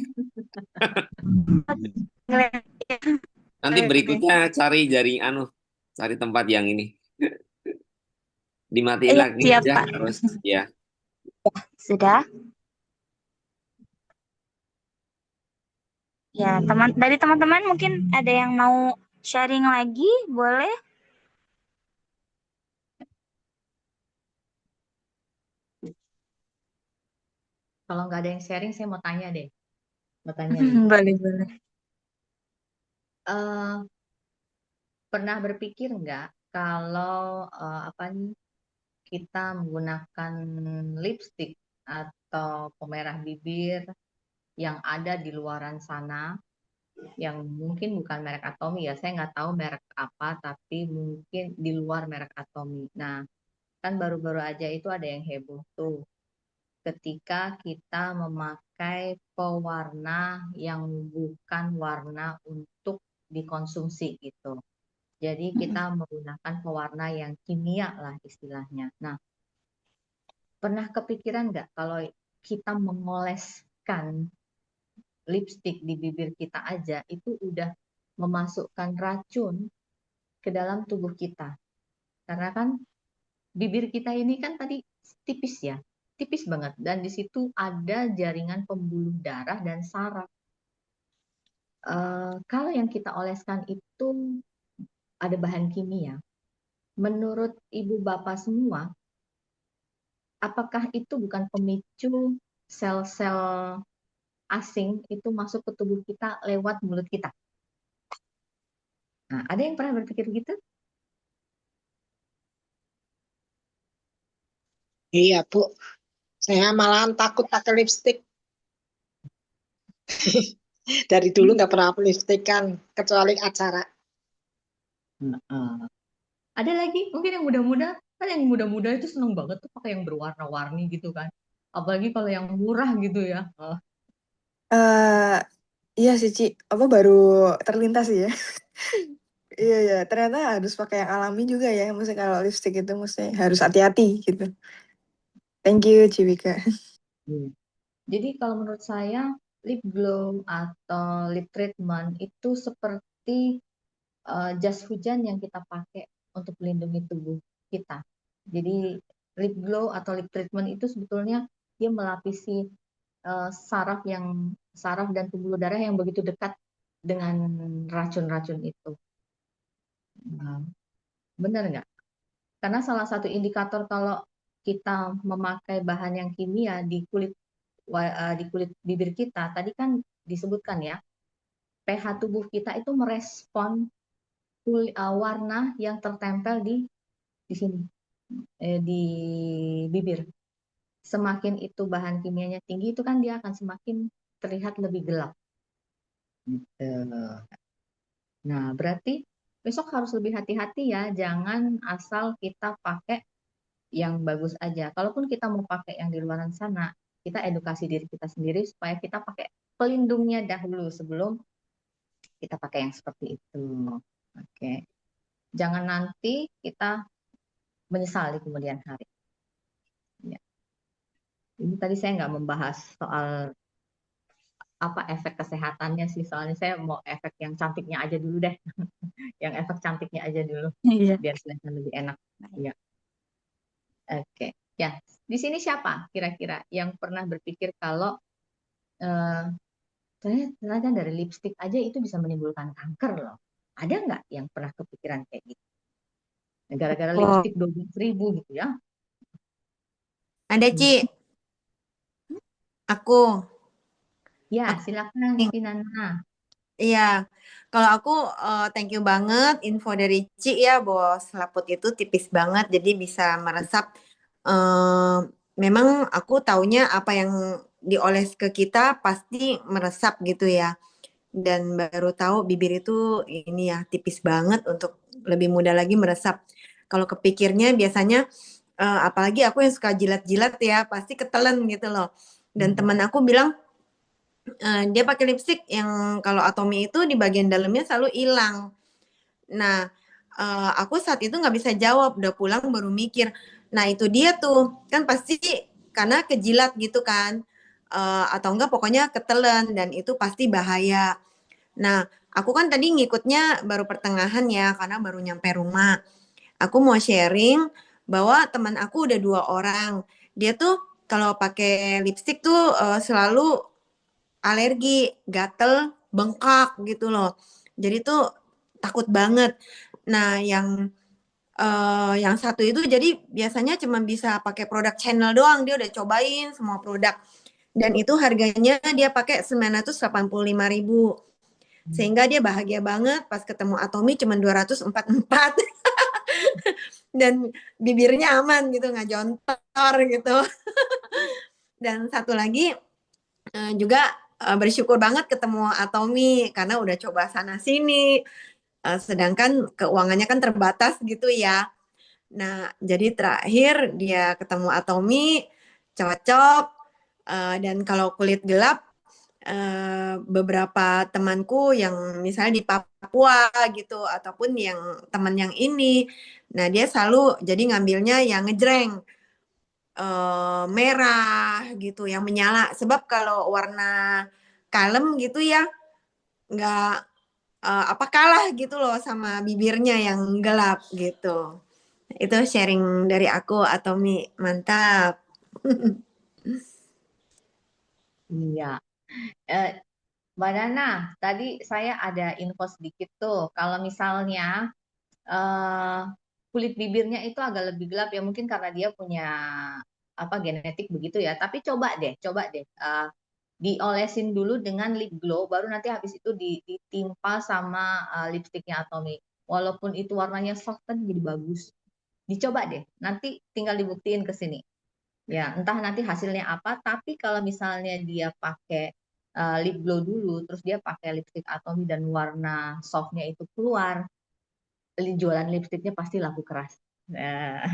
Nanti berikutnya cari tempat yang ini. Dimatiin Iya, lagi siap aja Pak. terus ya. Sudah. Ya, dari teman-teman mungkin ada yang mau sharing lagi, boleh? Kalau nggak ada yang sharing, saya mau tanya deh. Mau tanya nih. Boleh. Eh, pernah berpikir nggak kalau apa nih, kita menggunakan lipstick atau pemerah bibir yang ada di luaran sana, yang mungkin bukan merek Atomi ya, saya nggak tahu merek apa, tapi mungkin di luar merek Atomi. Nah, kan baru-baru aja itu ada yang heboh tuh, ketika kita memakai pewarna yang bukan warna untuk dikonsumsi gitu. Jadi kita menggunakan pewarna yang kimia lah istilahnya. Nah, pernah kepikiran nggak kalau kita mengoleskan lipstick di bibir kita aja itu udah memasukkan racun ke dalam tubuh kita? Karena kan bibir kita ini kan tadi tipis ya, tipis banget. Dan di situ ada jaringan pembuluh darah dan saraf. Kalau yang kita oleskan itu ada bahan kimia. Menurut ibu bapak semua, apakah itu bukan pemicu sel-sel asing itu masuk ke tubuh kita lewat mulut kita? Nah, ada yang pernah berpikir gitu? Iya, Bu. Saya malahan takut pakai lipstick. Dari dulu nggak pernah pakai lipstick kan, kecuali acara. Nah, ada lagi mungkin yang muda-muda, kan yang muda-muda itu seneng banget tuh pakai yang berwarna-warni gitu kan. Apalagi kalau yang murah gitu ya. Eh, iya sih, Ci. Apa baru terlintas sih ya? Iya, iya. Ternyata harus pakai yang alami juga ya. Maksudnya kalau lipstick itu maksudnya harus hati-hati gitu. Thank you, Ciwika. Hmm. Jadi kalau menurut saya lip glow atau lip treatment itu seperti jas hujan yang kita pakai untuk melindungi tubuh kita. Jadi lip glow atau lip treatment itu sebetulnya dia melapisi saraf dan pembuluh darah yang begitu dekat dengan racun-racun itu. Nah, benar nggak? Karena salah satu indikator kalau kita memakai bahan yang kimia di kulit bibir kita, tadi kan disebutkan ya, pH tubuh kita itu merespon warna yang tertempel di sini, di bibir. Semakin itu bahan kimianya tinggi, itu kan dia akan semakin terlihat lebih gelap. Gitu. Nah, berarti besok harus lebih hati-hati ya, jangan asal kita pakai yang bagus aja. Kalaupun kita mau pakai yang di luar sana, kita edukasi diri kita sendiri supaya kita pakai pelindungnya dahulu sebelum kita pakai yang seperti itu. Oke. Jangan nanti kita menyesal di kemudian hari. Ya. Ini tadi saya nggak membahas soal apa efek kesehatannya sih, soalnya saya mau efek yang cantiknya aja dulu deh. Yang efek cantiknya aja dulu, Iya. biar kelihatan lebih enak. Ya. Oke. Ya, di sini siapa kira-kira yang pernah berpikir kalau eh, ternyata dari lipstick aja itu bisa menimbulkan kanker loh. Ada nggak yang pernah kepikiran kayak gitu? Gara-gara Oh, lipstick 12.000 gitu ya? ada Ci, Hmm. aku, Ya, aku, silakan Pinana. iya. Kalau aku thank you banget info dari Ci ya, bahwa selaput itu tipis banget, jadi bisa meresap. Eh, Memang aku taunya apa yang dioles ke kita pasti meresap gitu ya. Dan baru tahu bibir itu ini ya tipis banget untuk lebih mudah lagi meresap. Kalau kepikirnya biasanya apalagi aku yang suka jilat-jilat ya pasti ketelen gitu loh. Dan teman aku bilang dia pakai lipstick yang kalau Atomi itu di bagian dalamnya selalu hilang. Nah, aku saat itu nggak bisa jawab, udah pulang baru mikir. Nah, itu dia tuh, kan pasti karena kejilat gitu kan, atau enggak pokoknya ketelen dan itu pasti bahaya. Nah, aku kan tadi ngikutnya baru pertengahan ya, karena baru nyampe rumah. Aku mau sharing bahwa teman aku udah 2 orang. Dia tuh kalau pakai lipstick tuh selalu alergi, gatel, bengkak gitu loh. Jadi tuh takut banget. Nah, yang satu itu jadi biasanya cuma bisa pakai produk channel doang. Dia udah cobain semua produk. Dan itu harganya dia pakai 985.000. Sehingga dia bahagia banget pas ketemu Atomi cuma 244. Dan bibirnya aman gitu, nggak jontor gitu. Dan satu lagi juga bersyukur banget ketemu Atomi karena udah coba sana sini. Sedangkan keuangannya kan terbatas gitu ya. Nah, jadi terakhir dia ketemu Atomi, cocok. Dan kalau kulit gelap, beberapa temanku yang misalnya di Papua gitu, ataupun yang teman yang ini, nah dia selalu jadi ngambilnya yang ngejreng, merah gitu, yang menyala. Sebab kalau warna kalem gitu ya, nggak apa kalah gitu loh sama bibirnya yang gelap gitu. Itu sharing dari aku, Atomi. Mantap. Iya. Eh, Mbak Nana, tadi saya ada info sedikit tuh. Kalau misalnya eh, kulit bibirnya itu agak lebih gelap ya mungkin karena dia punya apa genetik begitu ya. Tapi coba deh diolesin dulu dengan lip glow, baru nanti habis itu ditimpa sama lipstiknya Atomy. Walaupun itu warnanya soft kan jadi bagus. Dicoba deh, nanti tinggal dibuktiin ke sini. Ya, entah nanti hasilnya apa. Tapi kalau misalnya dia pakai lip glow dulu, terus dia pakai lipstick Atomy dan warna softnya itu keluar, jualan lipstiknya pasti laku keras. Nah,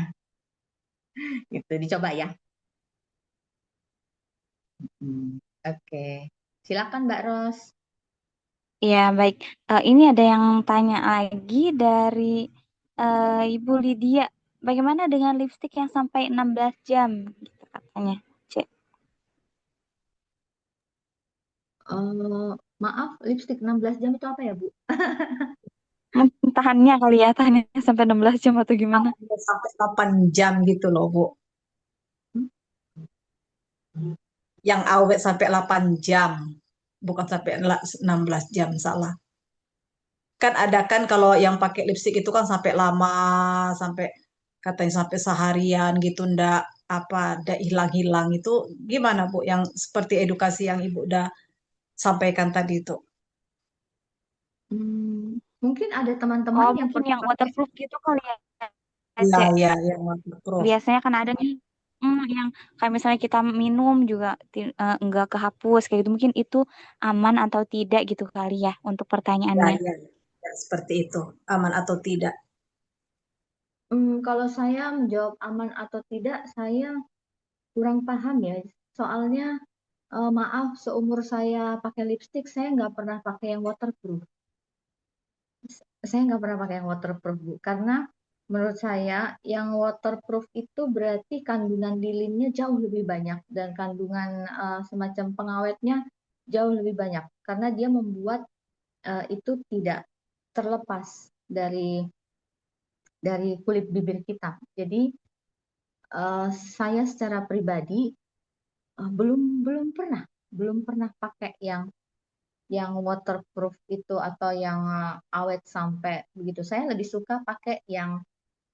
itu dicoba ya. Oke. Silakan Mbak Ros. Ya, baik. Ini ada yang tanya lagi dari Ibu Lydia. Bagaimana dengan lipstick yang sampai 16 jam? Gitu katanya. Cek. Maaf, lipstick 16 jam itu apa ya, Bu? Mungkin tahannya kali ya, tahannya sampai 16 jam atau gimana? Sampai 8 jam gitu loh, Bu. Yang awet sampai 8 jam. Bukan sampai 16 jam, salah. Kan ada kan kalau yang pakai lipstick itu kan sampai lama, sampai katanya sampai seharian gitu, ndak apa, ndak hilang-hilang itu gimana Bu? Yang seperti edukasi yang Ibu udah sampaikan tadi itu. Mungkin ada teman-teman Oh, yang mungkin pernah yang pakai. waterproof gitu kali ya, Iya, Cek. iya, yang waterproof. Biasanya kan ada nih, yang kayak misalnya kita minum juga enggak kehapus kayak gitu. Mungkin itu aman atau tidak gitu kali ya untuk Ya, pertanyaannya. ya, ya, seperti itu. Aman atau tidak? Kalau saya menjawab aman atau tidak, saya kurang paham ya. Soalnya maaf, seumur saya pakai lipstick, saya nggak pernah pakai yang waterproof. Saya nggak pernah pakai yang waterproof, Bu. Karena menurut saya yang waterproof itu berarti kandungan lilinnya jauh lebih banyak dan kandungan semacam pengawetnya jauh lebih banyak. Karena dia membuat itu tidak terlepas dari kulit bibir kita. Jadi saya secara pribadi belum pernah pakai yang waterproof itu atau yang awet sampai begitu. Saya lebih suka pakai yang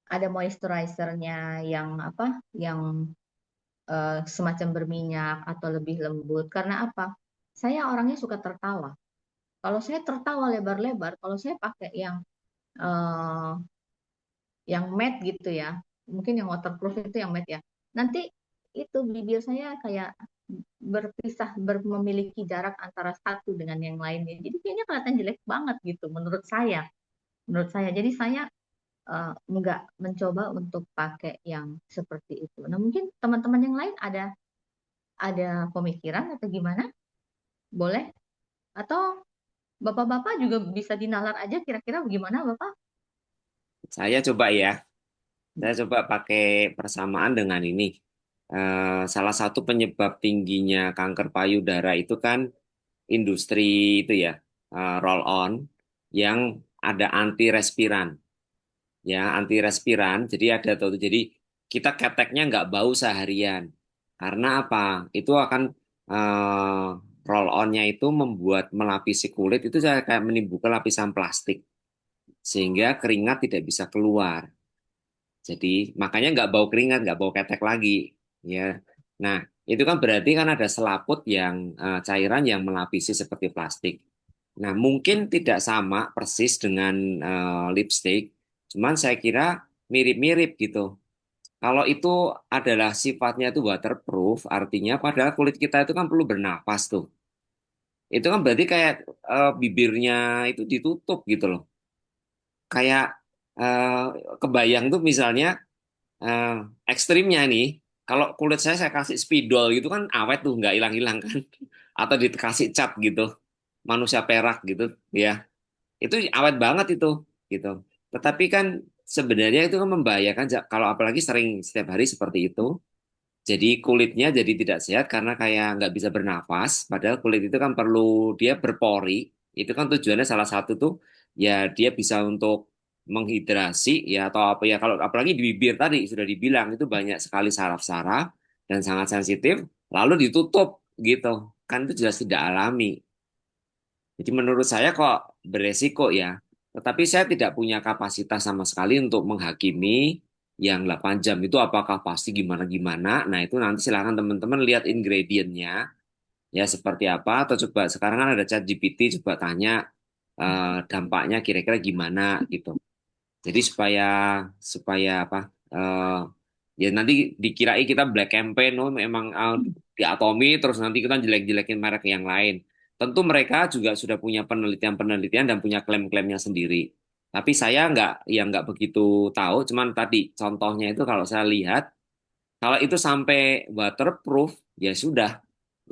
ada moisturizernya, yang apa, yang semacam berminyak atau lebih lembut. Karena apa? Saya orangnya suka tertawa. Kalau saya tertawa lebar-lebar, kalau saya pakai eh, yang matte gitu ya, mungkin yang waterproof itu yang matte ya. Nanti itu bibir saya kayak berpisah, memiliki jarak antara satu dengan yang lainnya. Jadi kayaknya kelihatan jelek banget gitu menurut saya. Menurut saya. Jadi saya nggak mencoba untuk pakai yang seperti itu. Nah mungkin teman-teman yang lain ada pemikiran atau gimana? Boleh? Atau bapak-bapak juga bisa dinalar aja kira-kira bagaimana Bapak? Saya coba ya. Saya coba pakai persamaan dengan ini. Salah satu penyebab tingginya kanker payudara itu kan industri itu ya, roll on yang ada anti respiran. Ya, anti respiran. Jadi ada tuh. Jadi kita keteknya nggak bau seharian. Karena apa? Itu akan roll onnya itu membuat melapisi kulit itu kayak menimbulkan lapisan plastik sehingga keringat tidak bisa keluar. Jadi makanya nggak bau keringat, nggak bau ketek lagi, ya. Nah, itu kan berarti kan ada selaput yang cairan yang melapisi seperti plastik. Nah, mungkin tidak sama persis dengan lipstick, cuman saya kira mirip-mirip gitu. Kalau itu adalah sifatnya itu waterproof, artinya padahal kulit kita itu kan perlu bernapas tuh. Itu kan berarti kayak bibirnya itu ditutup gitu loh. Kayak eh, kebayang tuh misalnya eh, ekstrimnya nih, kalau kulit saya kasih spidol gitu kan awet tuh nggak hilang-hilang kan, atau dikasih cat gitu, manusia perak gitu, ya itu awet banget itu, gitu. Tetapi kan sebenarnya itu kan membahayakan kalau apalagi sering setiap hari seperti itu. Jadi kulitnya jadi tidak sehat karena kayak nggak bisa bernafas. Padahal kulit itu kan perlu dia berpori. Itu kan tujuannya salah satu tuh ya dia bisa untuk menghidrasi ya atau apa ya kalau apalagi di bibir tadi sudah dibilang itu banyak sekali saraf-saraf dan sangat sensitif. Lalu ditutup gitu kan itu jelas tidak alami. Jadi menurut saya kok beresiko ya. Tetapi saya tidak punya kapasitas sama sekali untuk menghakimi yang 8 jam itu apakah pasti gimana-gimana. Nah itu nanti silakan teman-teman lihat ingredientnya ya seperti apa. Atau coba sekarang kan ada chat GPT coba tanya dampaknya kira-kira gimana gitu. Jadi supaya supaya apa ya nanti dikirain kita black campaign oh memang diatomi terus nanti kita jelek-jelekin merek yang lain. Tentu mereka juga sudah punya penelitian-penelitian dan punya klaim-klaimnya sendiri. Tapi saya nggak begitu tahu. Cuman tadi contohnya itu kalau saya lihat kalau itu sampai waterproof ya sudah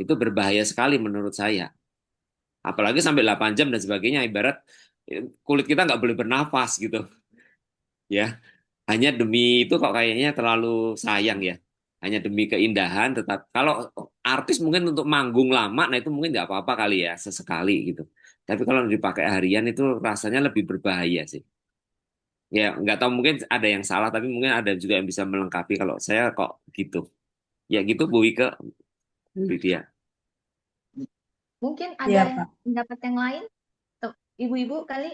itu berbahaya sekali menurut saya. Apalagi sampai 8 jam dan sebagainya, ibarat kulit kita nggak boleh bernafas gitu ya. Hanya demi itu kok kayaknya terlalu sayang ya. Hanya demi keindahan, tetap kalau artis mungkin untuk manggung lama, nah itu mungkin nggak apa-apa kali ya, sesekali gitu. Tapi kalau dipakai harian itu rasanya lebih berbahaya sih. Ya nggak tahu, mungkin ada yang salah, tapi mungkin ada juga yang bisa melengkapi kalau saya kok gitu. Ya gitu Bu Ike, Lydia. Mungkin Iya, ada Pak. pendapat yang lain? Ibu-ibu kali,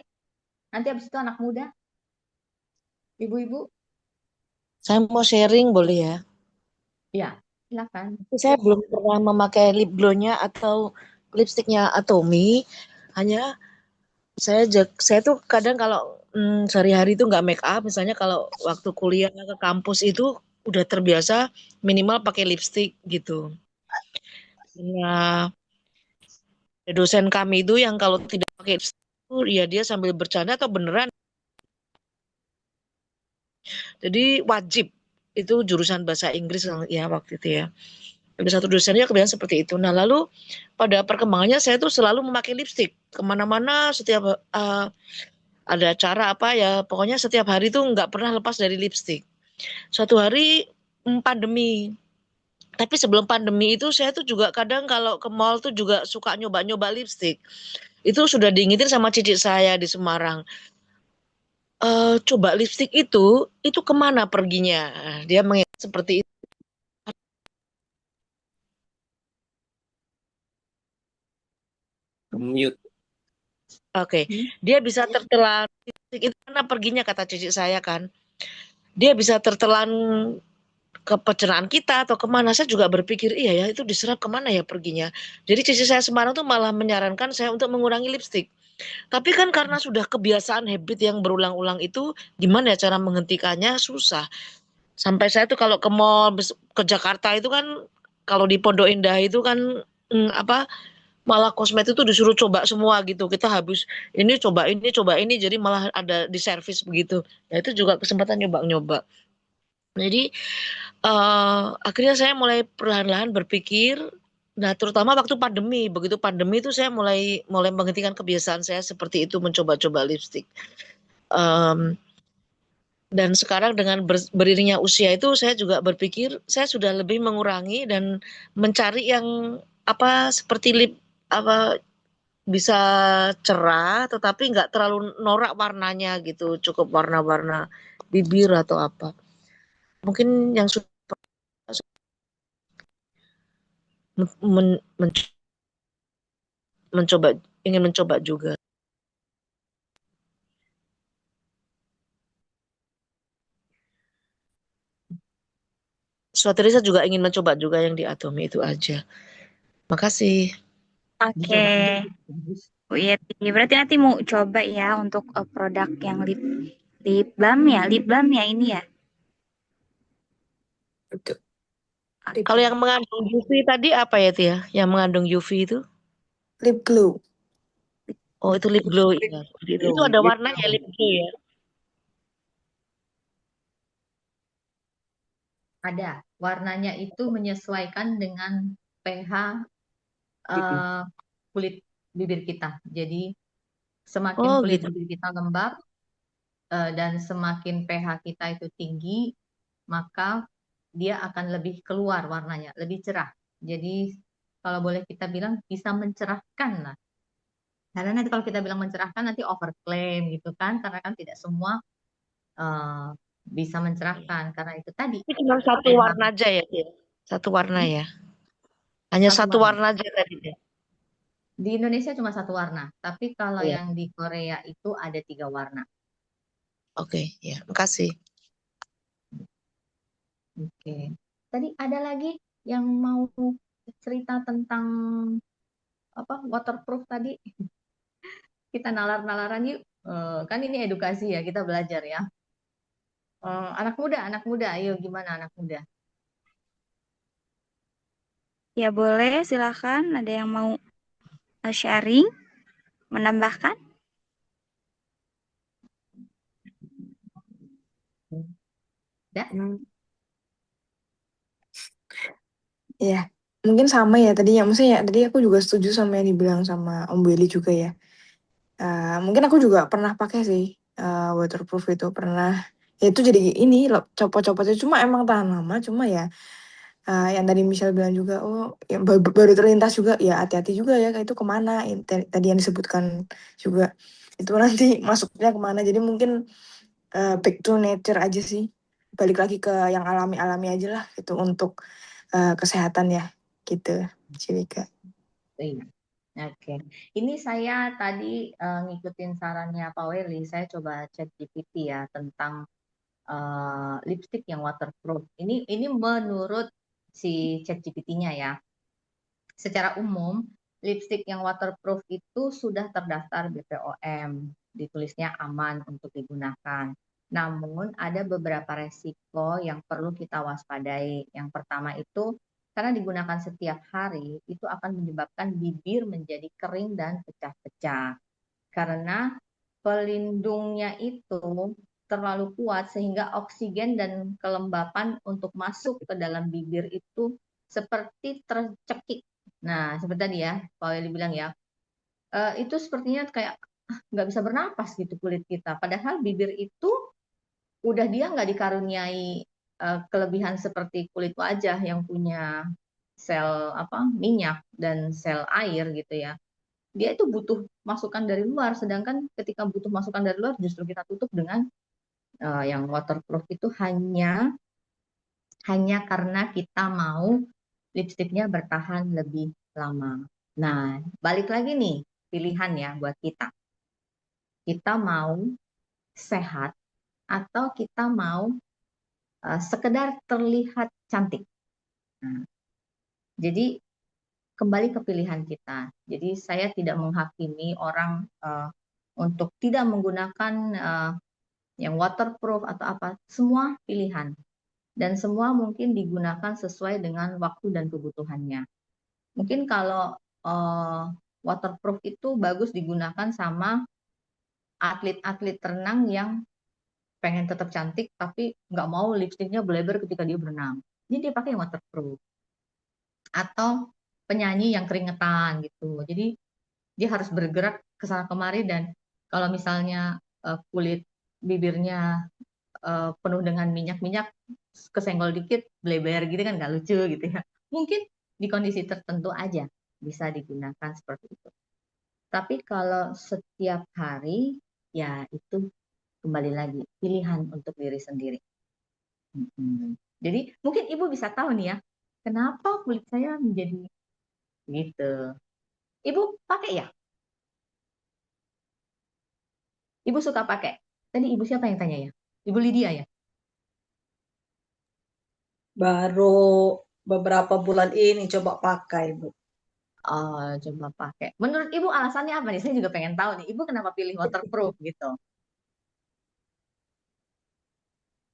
nanti habis itu anak muda. Ibu-ibu, Saya mau sharing boleh ya? ya silakan. Saya belum pernah memakai lip glow-nya atau lipstiknya Atomy. Hanya saya tuh kadang kalau sehari-hari itu nggak make up. Misalnya kalau waktu kuliah ke kampus itu udah terbiasa minimal pakai lipstik gitu. Nah, dosen kami itu yang kalau tidak pakai lipstik itu ya dia sambil bercanda atau beneran. Jadi wajib itu jurusan bahasa Inggris ya waktu itu ya. Ada satu dosennya kebiasaan seperti itu. Nah lalu pada perkembangannya saya tuh selalu memakai lipstik kemana-mana setiap ada acara apa ya. Pokoknya setiap hari tuh nggak pernah lepas dari lipstik. Suatu hari pandemi. Tapi sebelum pandemi itu saya tuh juga kadang kalau ke mall tuh juga suka nyoba-nyoba lipstik. Itu sudah diingetin sama cici saya di Semarang. Coba lipstik itu kemana perginya? Dia mengingat seperti itu. Mute. Oke, dia bisa tertelan itu karena perginya kata cici saya kan. Dia bisa tertelan ke pencernaan kita atau kemana. Saya juga berpikir iya ya itu diserap kemana ya perginya. Jadi cici saya Semarang tuh malah menyarankan saya untuk mengurangi lipstik. Tapi kan karena sudah kebiasaan habit yang berulang-ulang itu gimana ya cara menghentikannya susah. Sampai saya tuh kalau ke mall ke Jakarta itu kan kalau di Pondok Indah itu kan malah kosmetik itu disuruh coba semua gitu. Kita habis coba ini jadi malah ada di servis begitu. Ya itu juga kesempatan nyoba-nyoba. Jadi akhirnya saya mulai perlahan-lahan berpikir, nah terutama waktu pandemi, begitu pandemi itu saya mulai menghentikan kebiasaan saya seperti itu mencoba-coba lipstik. Dan sekarang dengan beriringnya usia itu saya juga berpikir saya sudah lebih mengurangi dan mencari yang seperti lip bisa cerah tetapi nggak terlalu norak warnanya gitu, cukup warna-warna bibir atau apa. Mungkin yang sudah ingin mencoba juga. Suatu hari saya juga ingin mencoba juga yang di Atomy itu aja. Makasih. Oke, Bu Yeti. Berarti nanti mau coba ya untuk produk yang lip balm ya ini ya. Betul. Oke. Kalau yang mengandung UV tadi apa ya Tia? Yang mengandung UV itu? Lip glow. Oh itu lip glow ya. Itu ada warnanya lip glow ya. Ada. Warnanya itu menyesuaikan dengan pH kulit bibir kita. Jadi semakin kulit Gitu. bibir kita lembab dan semakin pH kita itu tinggi, maka dia akan lebih keluar warnanya, lebih cerah. Jadi kalau boleh kita bilang bisa mencerahkan lah. Karena nanti kalau kita bilang mencerahkan nanti overclaim gitu kan, karena kan tidak semua bisa mencerahkan karena itu tadi. Ini cuma satu warna aja ya Tia? Satu warna ya? Hanya satu warna aja tadi ya? Di Indonesia cuma satu warna, tapi kalau Iya. yang di Korea itu ada 3 warna. Oke, ya, makasih. Oke. Tadi ada lagi yang mau cerita tentang waterproof tadi? Kita nalar-nalaran yuk. Kan ini edukasi ya, kita belajar ya. Anak muda, ayo gimana anak muda? Ya boleh, silakan. Ada yang mau sharing, menambahkan? Ya. Iya. mungkin sama ya tadi ya, maksudnya ya, tadi aku juga setuju sama yang dibilang sama Om Willy juga ya. Mungkin aku juga pernah pakai sih waterproof itu pernah. Ya itu jadi ini loh, copot-copotnya cuma emang tahan lama, cuma ya yang tadi Michelle bilang juga, oh yang baru terlintas juga ya hati-hati juga ya itu kemana. Tadi yang disebutkan juga itu nanti masuknya kemana. Jadi mungkin back to nature aja sih, balik lagi ke yang alami-alami aja lah gitu untuk kesehatan ya gitu, Cilika. Iya. Oke, ini saya tadi ngikutin sarannya Pak Welly, saya coba cek GPT ya tentang lipstick yang waterproof. Ini menurut si ChatGPT-nya ya. Secara umum, lipstick yang waterproof itu sudah terdaftar BPOM, ditulisnya aman untuk digunakan. Namun ada beberapa resiko yang perlu kita waspadai. Yang pertama itu karena digunakan setiap hari, itu akan menyebabkan bibir menjadi kering dan pecah-pecah. Karena pelindungnya itu terlalu kuat sehingga oksigen dan kelembapan untuk masuk ke dalam bibir itu seperti tercekik. Nah, seperti tadi ya, Pak Weli bilang ya, itu sepertinya kayak nggak bisa bernapas gitu kulit kita. Padahal bibir itu udah dia nggak dikaruniai kelebihan seperti kulit wajah yang punya sel minyak dan sel air gitu ya. Dia itu butuh masukan dari luar, sedangkan ketika butuh masukan dari luar justru kita tutup dengan yang waterproof itu hanya karena kita mau lipstiknya bertahan lebih lama. Nah, balik lagi nih pilihan ya buat kita. Kita mau sehat atau kita mau sekedar terlihat cantik. Nah, jadi kembali ke pilihan kita. Jadi saya tidak menghakimi orang untuk tidak menggunakan yang waterproof atau apa, semua pilihan. Dan semua mungkin digunakan sesuai dengan waktu dan kebutuhannya. Mungkin kalau waterproof itu bagus digunakan sama atlet-atlet renang yang pengen tetap cantik tapi nggak mau lipstiknya bleber ketika dia berenang. Jadi dia pakai yang waterproof. Atau penyanyi yang keringetan gitu. Jadi dia harus bergerak ke sana kemari dan kalau misalnya kulit bibirnya penuh dengan minyak-minyak kesenggol dikit bleber gitu kan nggak lucu gitu ya. Mungkin di kondisi tertentu aja bisa digunakan seperti itu. Tapi kalau setiap hari ya itu kembali lagi pilihan untuk diri sendiri. Jadi mungkin Ibu bisa tahu nih ya, kenapa kulit saya menjadi gitu. Ibu pakai ya? Ibu suka pakai? Tadi Ibu siapa yang tanya ya? Ibu Lydia ya? Baru beberapa bulan ini coba pakai, Bu. Oh, coba pakai. Menurut Ibu alasannya apa nih? Saya juga pengen tahu nih. Ibu kenapa pilih waterproof gitu?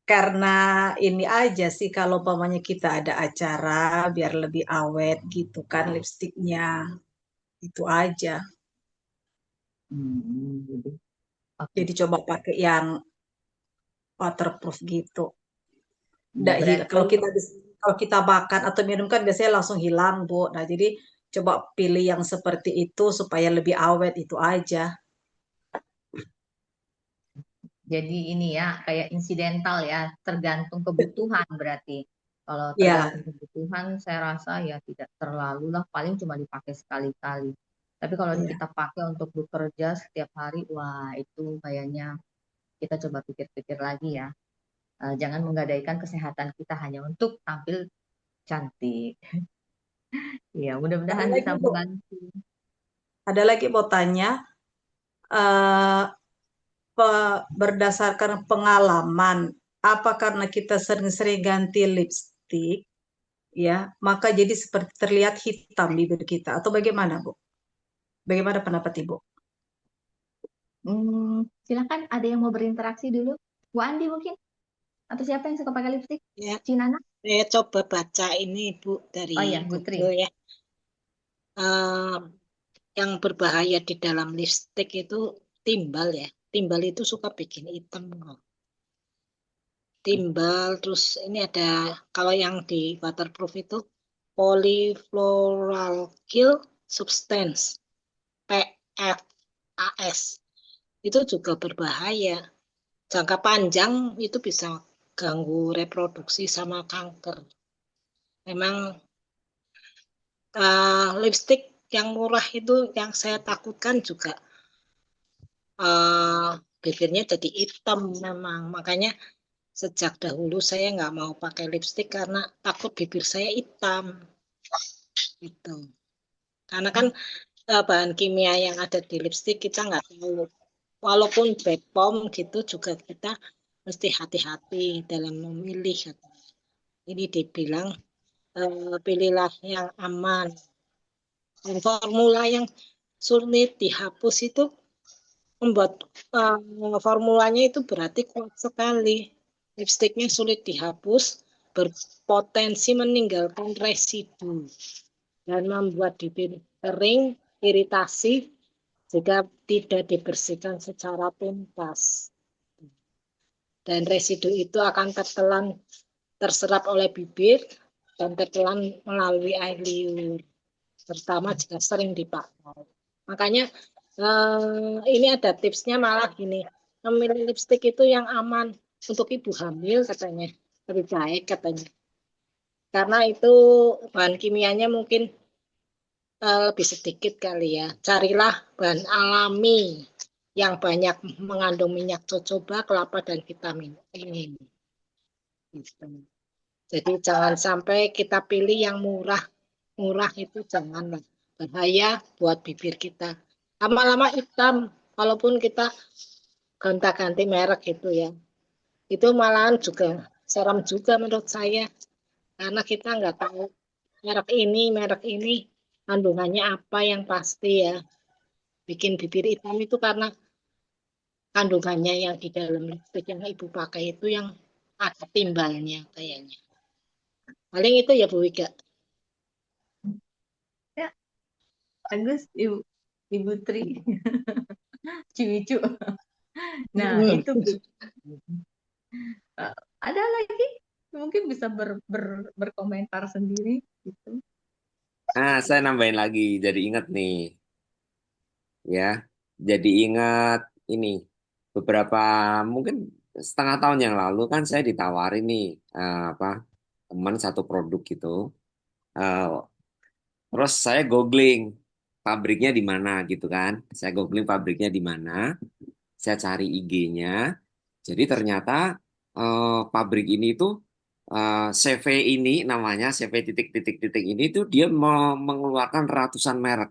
Karena ini aja sih kalau umpamanya kita ada acara biar lebih awet gitu kan lipstiknya. Itu aja. Jadi, Jadi coba pakai yang waterproof gitu. berarti Kalau kita makan atau minum kan biasanya langsung hilang, Bu. Nah, jadi coba pilih yang seperti itu supaya lebih awet itu aja. jadi ini ya kayak insidental ya, tergantung kebutuhan berarti. Kalau Ya, tergantung kebutuhan, saya rasa ya tidak terlalu lah, paling cuma dipakai sekali-kali. Tapi kalau ya. kita pakai untuk bekerja setiap hari, wah itu kayaknya kita coba pikir-pikir lagi ya. Jangan menggadaikan kesehatan kita hanya untuk tampil cantik. Ya, Ada mudah-mudahan lagi, bisa Bu. membantu. Ada lagi mau tanya, eh, berdasarkan pengalaman, apa karena kita sering-sering ganti lipstik, ya, maka jadi seperti terlihat hitam bibir kita, atau bagaimana, Bu? Bagaimana pendapat Ibu? Silakan ada yang mau berinteraksi dulu. Bu Andi mungkin? Atau siapa yang suka pakai lipstik? Ya, Cinana? saya coba baca ini Bu dari Oh iya, Bu Tri. Google ya. Yang berbahaya di dalam lipstik itu timbal ya. Timbal itu suka bikin hitam kok. Timbal, terus ini ada kalau yang di waterproof itu polyfluoroalkyl substance PFAS. Itu juga berbahaya. Jangka panjang itu bisa ganggu reproduksi sama kanker. Memang lipstick yang murah itu yang saya takutkan juga bibirnya jadi hitam memang. Makanya sejak dahulu saya nggak mau pakai lipstick karena takut bibir saya hitam. Gitu. Karena kan bahan kimia yang ada di lipstick kita nggak tahu. Walaupun BPOM gitu juga kita mesti hati-hati dalam memilih. Ini dibilang pilihlah yang aman. Dan formula yang sulit dihapus itu membuat formulanya itu berarti kuat sekali. Lipstiknya sulit dihapus, berpotensi meninggalkan residu dan membuat bibir kering, iritasi jika tidak dibersihkan secara tuntas. Dan residu itu akan terserap oleh bibir dan tertelan melalui air liur, terutama jika sering dipakai. Makanya ini ada tipsnya malah gini, memilih lipstik itu yang aman untuk ibu hamil katanya, lebih baik katanya. Karena itu bahan kimianya mungkin lebih sedikit kali ya. Carilah bahan alami yang banyak mengandung minyak jojoba, kelapa, dan vitamin E. Gitu. Jadi jangan sampai kita pilih yang murah. Murah itu janganlah. Bahaya buat bibir kita. Lama-lama hitam, walaupun kita gonta-ganti merek gitu ya. Itu malahan juga serem juga menurut saya. Karena kita nggak tahu merek ini kandungannya apa yang pasti ya. Bikin bibir hitam itu karena kandungannya yang di dalam lipstik yang ibu pakai itu yang ada timbalnya kayaknya. Paling itu ya Bu Wika. Ya, bagus Ibu Tri. Cucu. Nah, itu ada lagi mungkin bisa berkomentar sendiri gitu. Saya nambahin lagi, jadi ingat nih, ya. Jadi ingat ini beberapa mungkin setengah tahun yang lalu kan saya ditawarin nih teman satu produk gitu. Terus saya googling pabriknya di mana gitu kan. Saya googling pabriknya di mana. Saya cari IG-nya. Jadi ternyata pabrik ini tuh CV ini namanya CV titik-titik-titik ini tuh dia mengeluarkan ratusan merek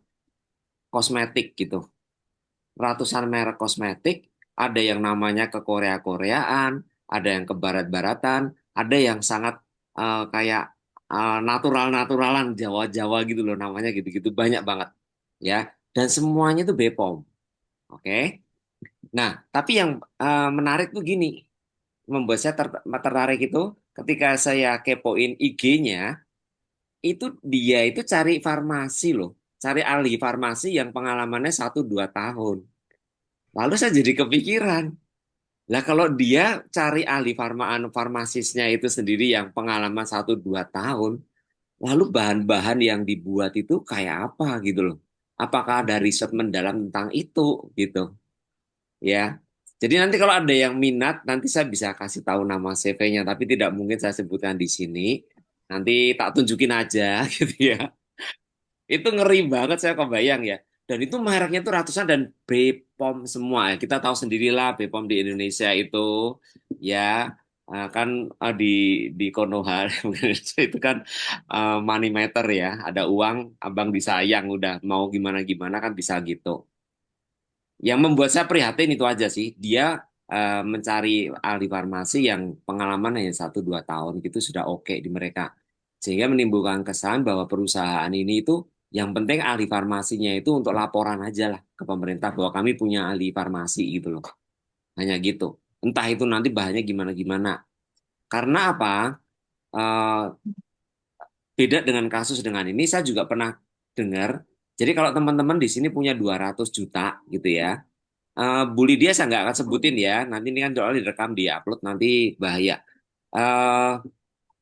kosmetik gitu. Ratusan merek kosmetik, ada yang namanya ke Korea-Koreaan, ada yang ke Barat-Baratan, ada yang sangat kayak natural-naturalan Jawa-Jawa gitu loh namanya gitu-gitu banyak banget ya. Dan semuanya itu BPOM. Oke. Nah, tapi yang menarik tuh gini, membuat saya tertarik itu ketika saya kepoin IG-nya, itu dia itu cari farmasi loh, cari ahli farmasi yang pengalamannya 1-2 tahun. Lalu saya jadi kepikiran, lah kalau dia cari ahli farmasisnya itu sendiri yang pengalaman 1-2 tahun, lalu bahan-bahan yang dibuat itu kayak apa gitu loh. Apakah ada riset mendalam tentang itu gitu. Ya. Jadi nanti kalau ada yang minat, nanti saya bisa kasih tahu nama CV-nya, tapi tidak mungkin saya sebutkan di sini. Nanti tak tunjukin aja gitu ya. Itu ngeri banget saya kebayang ya. Dan itu mereknya itu ratusan dan BPOM semua ya. Kita tahu sendirilah BPOM di Indonesia itu ya kan di Konoha itu kan money matter ya. Ada uang, abang disayang udah mau gimana-gimana kan bisa gitu. Yang membuat saya prihatin itu aja sih. Dia mencari ahli farmasi yang pengalaman hanya 1-2 tahun gitu sudah oke di mereka. Sehingga menimbulkan kesan bahwa perusahaan ini itu yang penting ahli farmasinya itu untuk laporan aja lah ke pemerintah bahwa kami punya ahli farmasi gitu loh. Hanya gitu. Entah itu nanti bahannya gimana-gimana. Karena apa? Eh, Beda dengan kasus dengan ini, saya juga pernah dengar. Jadi kalau teman-teman di sini punya 200 juta gitu ya. Bu Lydia saya nggak akan sebutin ya. Nanti ini kan soalnya direkam, di upload nanti bahaya.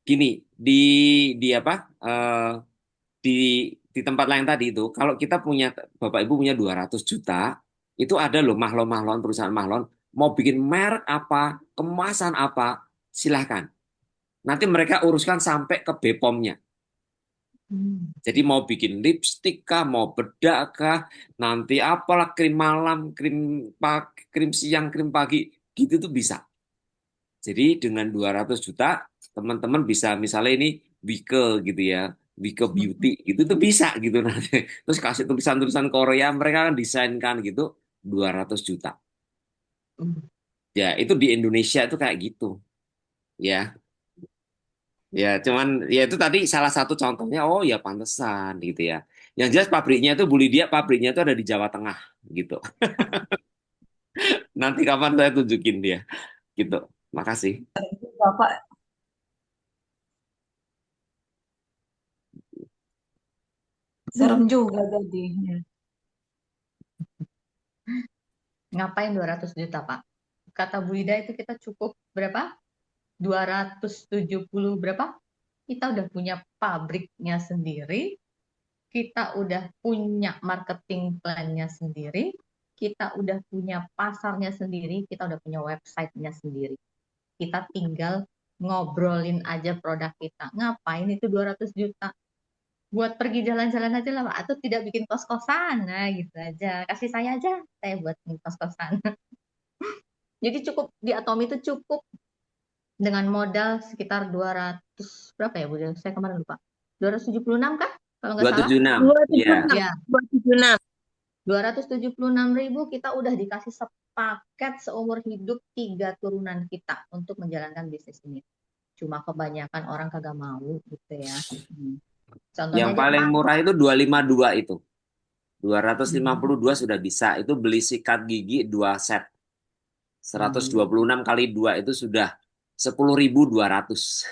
Gini, di apa? di tempat lain tadi itu, kalau kita punya Bapak Ibu punya 200 juta, itu ada loh mahlon-mahlon perusahaan mahlon mau bikin merek apa, kemasan apa, silahkan. Nanti mereka uruskan sampai ke BPOM-nya. Jadi mau bikin lipstik kah, mau bedak kah, nanti apalah krim malam, krim siang, krim pagi, gitu tuh bisa. Jadi dengan 200 juta, teman-teman bisa misalnya ini Wike gitu ya, Wike Beauty, itu tuh bisa gitu nanti. Terus kasih tulisan-tulisan Korea, mereka kan desainkan gitu, 200 juta. Ya, itu di Indonesia itu kayak gitu. Ya, ya cuman ya itu tadi salah satu contohnya, oh ya pantesan gitu ya. Yang jelas pabriknya itu Bu Lydia, pabriknya itu ada di Jawa Tengah gitu. Nanti kapan saya tunjukin dia gitu. Makasih. Bapak serem juga jadi. Ngapain 200 juta, Pak? Kata Bu Ida itu kita cukup berapa? 270 berapa? Kita udah punya pabriknya sendiri, kita udah punya marketing plan-nya sendiri, kita udah punya pasarnya sendiri, kita udah punya website-nya sendiri. Kita tinggal ngobrolin aja produk kita. Ngapain itu 200 juta? Buat pergi jalan-jalan aja lah, Pak. Atau tidak bikin kos-kosan. Nah, gitu aja. Kasih saya aja, saya buat bikin kos-kosan. Jadi cukup, di Atomi itu cukup dengan modal sekitar 200, berapa ya Bu? Saya kemarin lupa. 276 kah? Kalau nggak salah. 276. Ya. 276. Ya, 276. 276.000 kita udah dikasih sepaket seumur hidup 3 turunan kita untuk menjalankan bisnis ini. Cuma kebanyakan orang kagak mau gitu ya. Contohnya Yang aja paling Pak. murah itu 252 itu. 252 sudah bisa. Itu beli sikat gigi 2 set. 126 kali 2 itu sudah 10.200.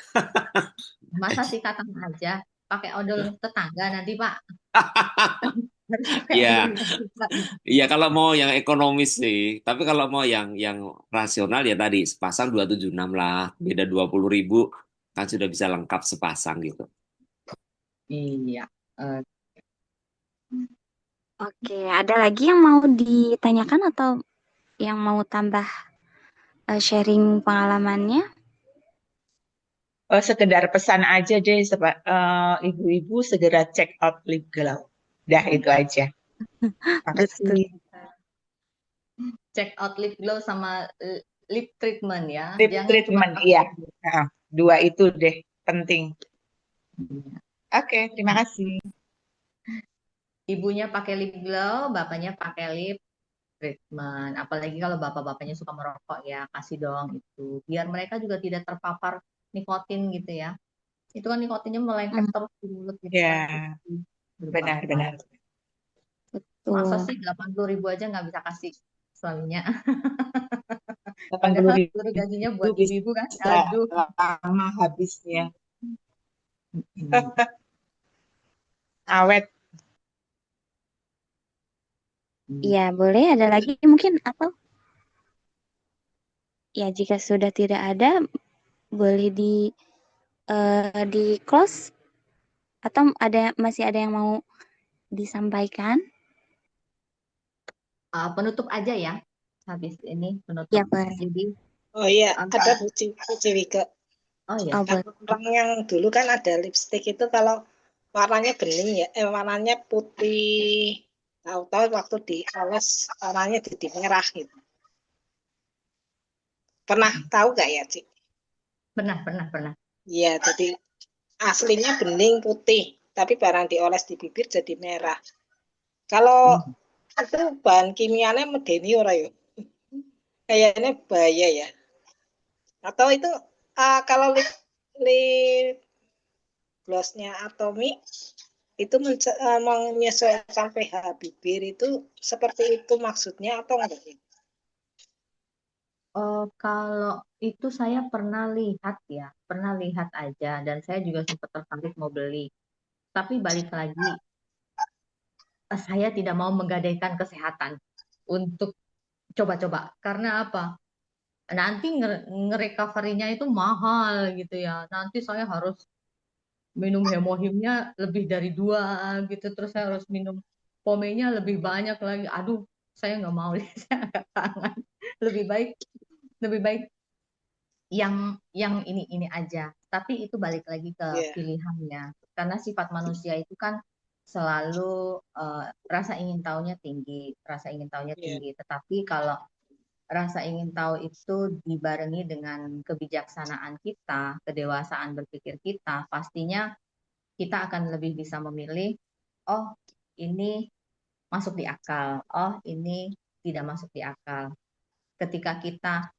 Masa sikatan aja pakai odol tetangga nanti Pak. Harus pakai Iya. odol tetangga. Iya kalau mau yang ekonomis sih. Tapi kalau mau yang rasional ya tadi sepasang 276 lah. Beda 20.000 kan sudah bisa lengkap sepasang gitu. Iya. Oke, ada lagi yang mau ditanyakan atau yang mau tambah sharing pengalamannya? Sekedar pesan aja deh, ibu-ibu segera check out lip glow. Dah itu aja. Makasih. Check out lip glow sama lip treatment ya. Lip Jangan treatment, cuma iya. Nah, 2 itu deh penting. Oke, terima kasih. Ibunya pakai lip glow, bapaknya pakai lip treatment. Apalagi kalau bapak-bapaknya suka merokok ya, kasih dong itu. Biar mereka juga tidak terpapar nikotin gitu ya. Itu kan nikotinnya melengket terus di mulut gitu Ya, kan. benar-benar. Masa Betul. sih 80.000 aja nggak bisa kasih suaminya. 80.000 Padahal seluruh gajinya buat bisa ibu-ibu kan. Aduh. lama habisnya. Awet. Iya, boleh ada lagi mungkin atau? Ya, jika sudah tidak ada, boleh di close atau masih ada yang mau disampaikan? Penutup aja ya. Habis ini penutup. Ya, boleh. Jadi Oh iya, ada Bu Wike. Oh ya. Oh, boleh. Orang yang dulu kan ada lipstick itu kalau warnanya bening ya, warnanya putih. Tahu-tahu waktu dioles warnanya jadi merah gitu. Pernah tahu gak ya, Cik? Pernah. Iya, jadi aslinya bening putih, tapi barang dioles di bibir jadi merah. Kalau itu bahan kimianya medeni ora ya? Kayaknya bahaya ya. Atau itu kalau lip glossnya Atomi itu menyesuaikan pH bibir itu seperti itu maksudnya atau enggak? Kalau itu saya pernah lihat aja dan saya juga sempat tertarik mau beli. Tapi balik lagi, saya tidak mau menggadaikan kesehatan untuk coba-coba. Karena apa? Nanti nge-recovery-nya itu mahal gitu ya. Nanti saya harus minum hemohimnya lebih dari 2 gitu, terus saya harus minum pomenya lebih banyak lagi. Aduh, saya nggak mau deh, saya angkat tangan. Lebih baik lebih baik yang ini aja. Tapi itu balik lagi ke Iya, pilihan ya. Karena sifat manusia itu kan selalu rasa ingin tahunya tinggi, rasa ingin tahunya iya. tinggi. Tetapi kalau rasa ingin tahu itu dibarengi dengan kebijaksanaan kita, kedewasaan berpikir kita, pastinya kita akan lebih bisa memilih, oh ini masuk di akal, oh ini tidak masuk di akal. Ketika kita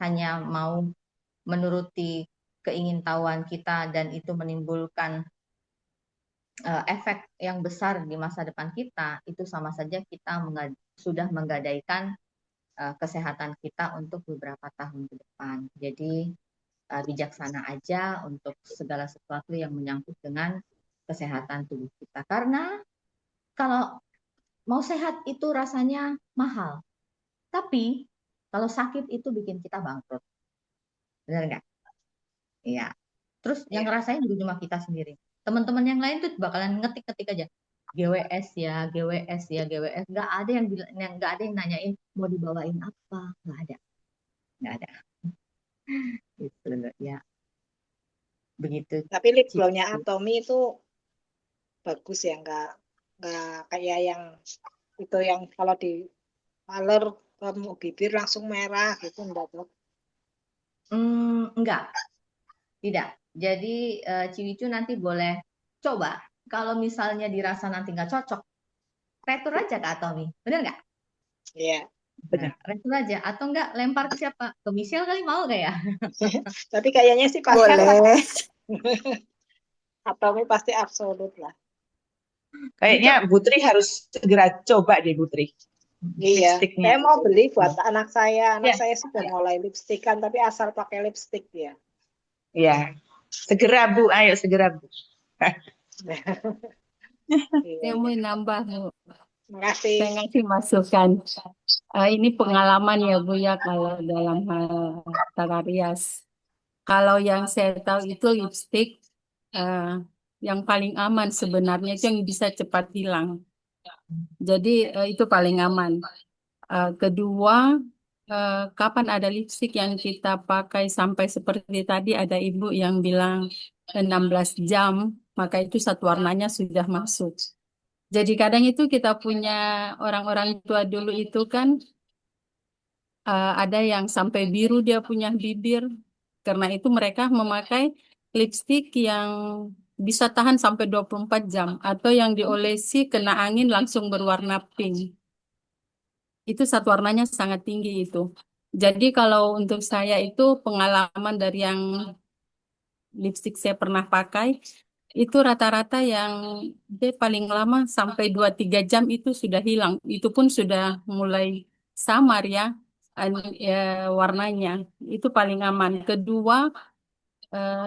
hanya mau menuruti keingintahuan kita dan itu menimbulkan efek yang besar di masa depan kita, itu sama saja kita sudah menggadaikan kesehatan kita untuk beberapa tahun ke depan. Jadi bijaksana aja untuk segala sesuatu yang menyangkut dengan kesehatan tubuh kita. Karena kalau mau sehat itu rasanya mahal. Tapi kalau sakit itu bikin kita bangkrut. Benar nggak? Iya. Terus yang Iya. ngerasain juga cuma kita sendiri. Teman-teman yang lain tuh bakalan ngetik-ngetik aja. GWS ya, GWS ya, GWS. Nggak ada yang bilang, nggak ada yang nanyain mau dibawain apa. Nggak ada. Nggak ada. Gitu loh, ya. Begitu. Tapi lip glow-nya Atomy itu bagus ya, nggak kayak yang itu yang kalau di color ke bibir langsung merah gitu, enggak tuh. Enggak, tidak. Jadi Ciwicu nanti boleh coba. Kalau misalnya dirasa nanti nggak cocok, retur aja ke Atomy. Bener nggak? Iya. Nah, retur aja. Atau enggak lempar ke siapa? Ke Michelle kali mau nggak ya? Tapi kayaknya sih pasti Boleh. Atomy pasti absolut lah. Kayaknya Putri harus segera coba deh, Putri. Iya, Lipstiknya. saya mau beli buat anak saya. Anak Ya. saya sudah mulai lipstikan, tapi asal pakai lipstik dia. Ya, segera Bu, ayo segera Bu. Iya, Saya mau nambah, Bu. terima kasih. Saya ngasih masukan. Ini pengalaman ya, Bu, ya, kalau dalam hal tata rias. Kalau yang saya tahu itu lipstick yang paling aman sebenarnya itu yang bisa cepat hilang. Jadi itu paling aman. Kedua, kapan ada lipstick yang kita pakai sampai seperti tadi ada ibu yang bilang 16 jam, maka itu satu warnanya sudah masuk. Jadi kadang itu kita punya orang-orang tua dulu itu kan ada yang sampai biru dia punya bibir. Karena itu mereka memakai lipstick yang bisa tahan sampai 24 jam atau yang diolesi kena angin langsung berwarna pink. Itu satu warnanya sangat tinggi itu. Jadi kalau untuk saya itu pengalaman dari yang lipstick saya pernah pakai, itu rata-rata yang dia paling lama sampai 2-3 jam itu sudah hilang. Itu pun sudah mulai samar ya, warnanya. Itu paling aman. Kedua,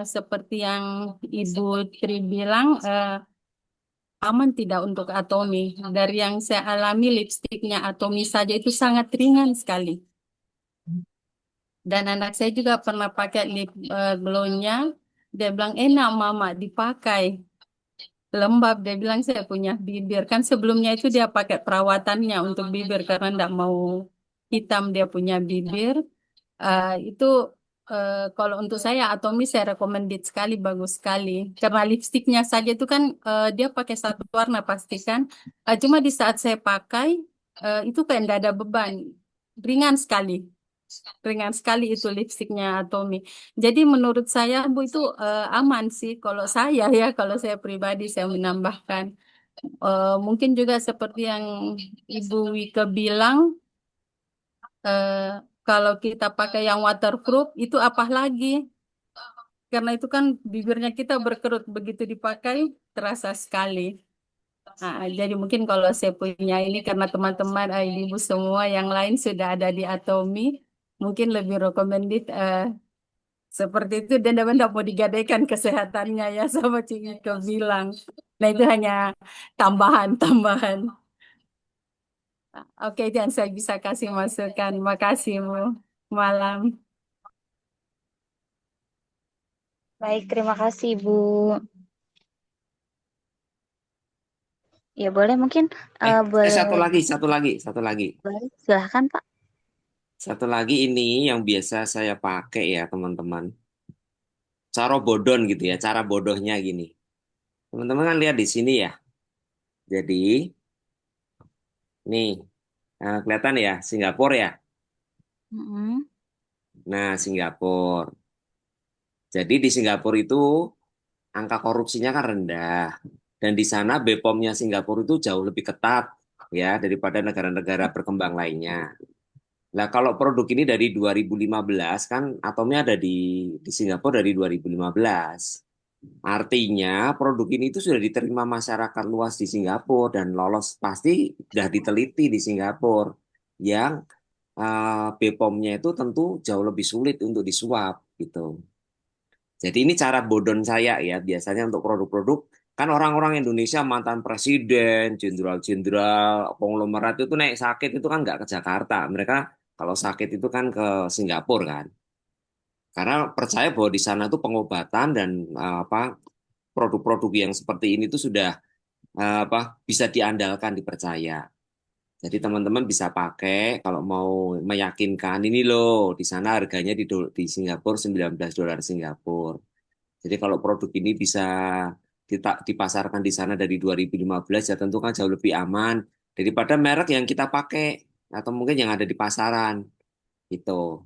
seperti yang Ibu Tri bilang, aman tidak untuk Atomy. Dari yang saya alami lipstiknya Atomy saja itu sangat ringan sekali. Dan anak saya juga pernah pakai lip glow-nya. Dia bilang enak mama dipakai. Lembab, dia bilang saya punya bibir. Kan sebelumnya itu dia pakai perawatannya untuk bibir karena tidak mau hitam dia punya bibir. Itu kalau untuk saya Atomy saya recommended sekali, bagus sekali. Karena lipstiknya saja itu kan dia pakai satu warna pastikan. Cuma di saat saya pakai itu kayak tidak ada beban, ringan sekali. Ringan sekali itu lipstiknya Atomy. Jadi menurut saya Bu itu aman sih. Kalau saya ya, kalau saya pribadi saya menambahkan. Mungkin juga seperti yang Ibu Wike bilang, kalau kita pakai yang waterproof itu apa lagi? Karena itu kan bibirnya kita berkerut begitu dipakai terasa sekali. Jadi mungkin kalau saya punya ini karena teman-teman ibu semua yang lain sudah ada di Atomy, mungkin lebih recommended seperti itu dan tidak mau digadaikan kesehatannya ya sama Cik bilang. Nah itu hanya tambahan-tambahan. Oke, dan saya bisa kasih masukan. Makasih Bu. Malam. Baik, terima kasih Bu. Ya boleh mungkin Satu boleh lagi. boleh silahkan Pak. Satu lagi ini yang biasa saya pakai ya teman-teman. Cara bodon gitu ya, cara bodohnya gini. Teman-teman kan lihat di sini ya. Jadi, nih, kelihatan ya, Singapura ya. Mm-mm. Nah, Singapura. Jadi di Singapura itu angka korupsinya kan rendah. Dan di sana BPOM-nya Singapura itu jauh lebih ketat ya daripada negara-negara berkembang lainnya. Nah, kalau produk ini dari 2015 kan atomnya ada di Singapura dari 2015. Artinya produk ini itu sudah diterima masyarakat luas di Singapura dan lolos pasti sudah diteliti di Singapura yang BPOM-nya itu tentu jauh lebih sulit untuk disuap gitu. Jadi ini cara bodon saya ya biasanya untuk produk-produk kan orang-orang Indonesia mantan presiden, jenderal-jenderal, konglomerat itu naik sakit itu kan nggak ke Jakarta. Mereka kalau sakit itu kan ke Singapura kan. Karena percaya bahwa di sana tuh pengobatan dan produk-produk yang seperti ini tuh sudah bisa diandalkan, dipercaya. Jadi teman-teman bisa pakai kalau mau meyakinkan ini loh di sana harganya di Singapura $19 Singapura. Jadi kalau produk ini bisa dipasarkan di sana dari 2015 ya tentu kan jauh lebih aman daripada merek yang kita pakai atau mungkin yang ada di pasaran gitu.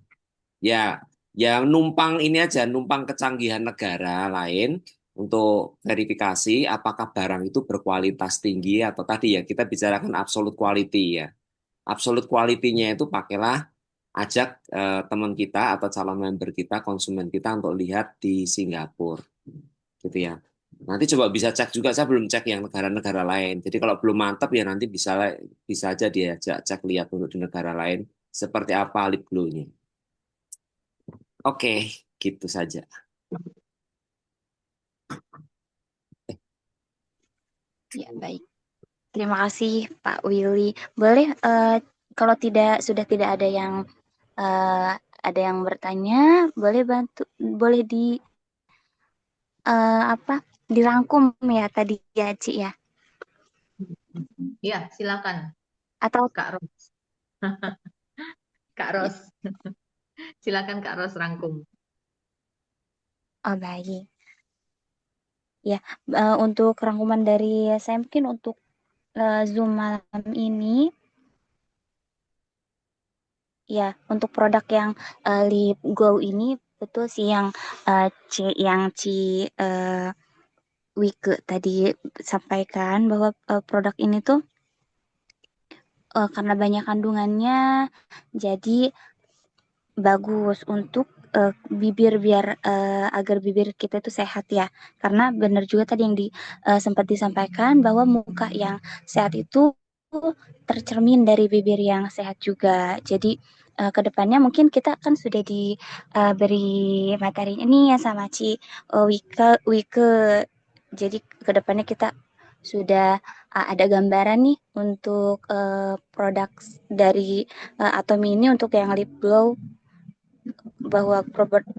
Ya, ya numpang ini aja, numpang kecanggihan negara lain untuk verifikasi apakah barang itu berkualitas tinggi atau tadi ya kita bicarakan absolute quality ya. Absolute quality-nya itu pakailah ajak teman kita atau calon member kita, konsumen kita untuk lihat di Singapura, gitu ya. Nanti coba bisa cek juga, saya belum cek yang negara-negara lain. Jadi kalau belum mantap ya nanti bisa bisa aja diajak cek lihat untuk di negara lain seperti apa lip glow-nya. Oke, gitu saja. Ya baik. Terima kasih Pak Willy. Boleh kalau sudah tidak ada yang bertanya, boleh dirangkum ya tadi ya Ci ya. Iya, silakan Atau Kak Ros. Kak Ros. Silakan Kak Ros rangkum. oh baik. Ya, untuk rangkuman dari saya mungkin untuk Zoom malam ini ya untuk produk yang lip glow ini betul sih yang Ci Wike tadi sampaikan bahwa produk ini tuh karena banyak kandungannya jadi bagus untuk bibir biar agar bibir kita itu sehat ya. Karena benar juga tadi yang sempat disampaikan bahwa muka yang sehat itu tercermin dari bibir yang sehat juga. Jadi kedepannya mungkin kita kan sudah diberi materi ini ya sama Wike. Jadi kedepannya kita sudah ada gambaran nih untuk produk dari Atomi ini untuk yang lip glow bahwa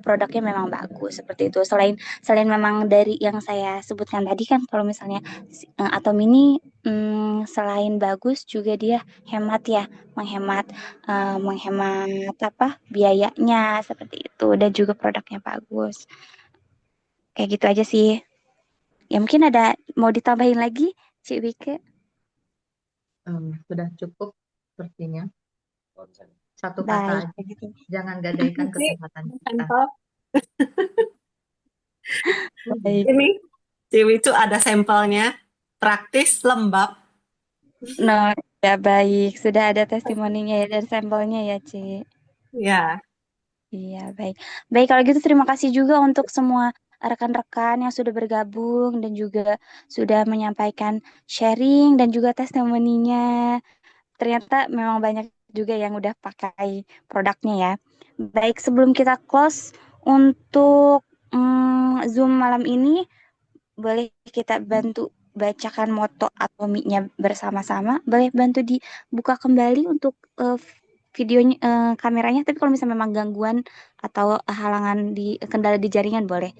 produknya memang bagus seperti itu. Selain memang dari yang saya sebutkan tadi kan kalau misalnya Atom ini selain bagus juga dia hemat ya, menghemat menghemat biayanya seperti itu dan juga produknya bagus. Kayak gitu aja sih. Ya mungkin ada mau ditambahin lagi, Cik Wike? Sudah cukup sepertinya. Satu Baik. kata aja. Jangan gadaikan kesehatan kita. Baik. Ini Ciwi itu ada sampelnya, praktis, lembab. Nah, ya baik. Sudah ada testimoninya ya dan sampelnya ya, Ci. Ya. Iya, baik. Baik, kalau gitu terima kasih juga untuk semua rekan-rekan yang sudah bergabung dan juga sudah menyampaikan sharing dan juga testimoninya. Ternyata memang banyak juga yang udah pakai produknya ya. Baik, sebelum kita close untuk Zoom malam ini, boleh kita bantu bacakan moto Atominya bersama-sama. Boleh bantu dibuka kembali untuk videonya, kameranya. Tapi kalau misalnya memang gangguan atau halangan kendala di jaringan, boleh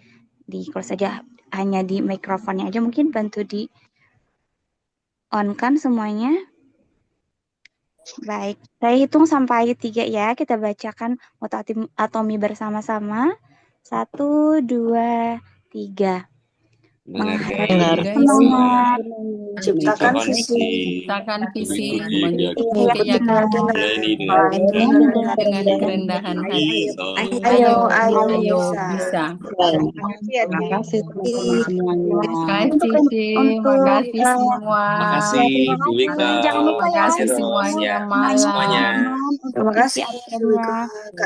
di close saja. Hanya di mikrofonnya aja mungkin bantu di on kan semuanya? Baik, saya hitung sampai 3 ya. Kita bacakan atomi bersama-sama. 1, 2, 3. Menghargai, Menghargai semangat, semangat, ciptakan menciptakan visi, Ciptakan visi, mengikuti mengikuti keyakinan, melayani dengan dengan kerendahan hati. ayo Ayo bisa. bisa. Terima kasih ya, Terima Ci. kasih teman-teman semuanya. Terima kasih, Ci. untuk Makasih semua. Makasih Bu Wika, jangan lupa ya makasih Makasih Ros, semuanya ya, malam. semuanya. untuk Terima isi kasih absennya. Wika.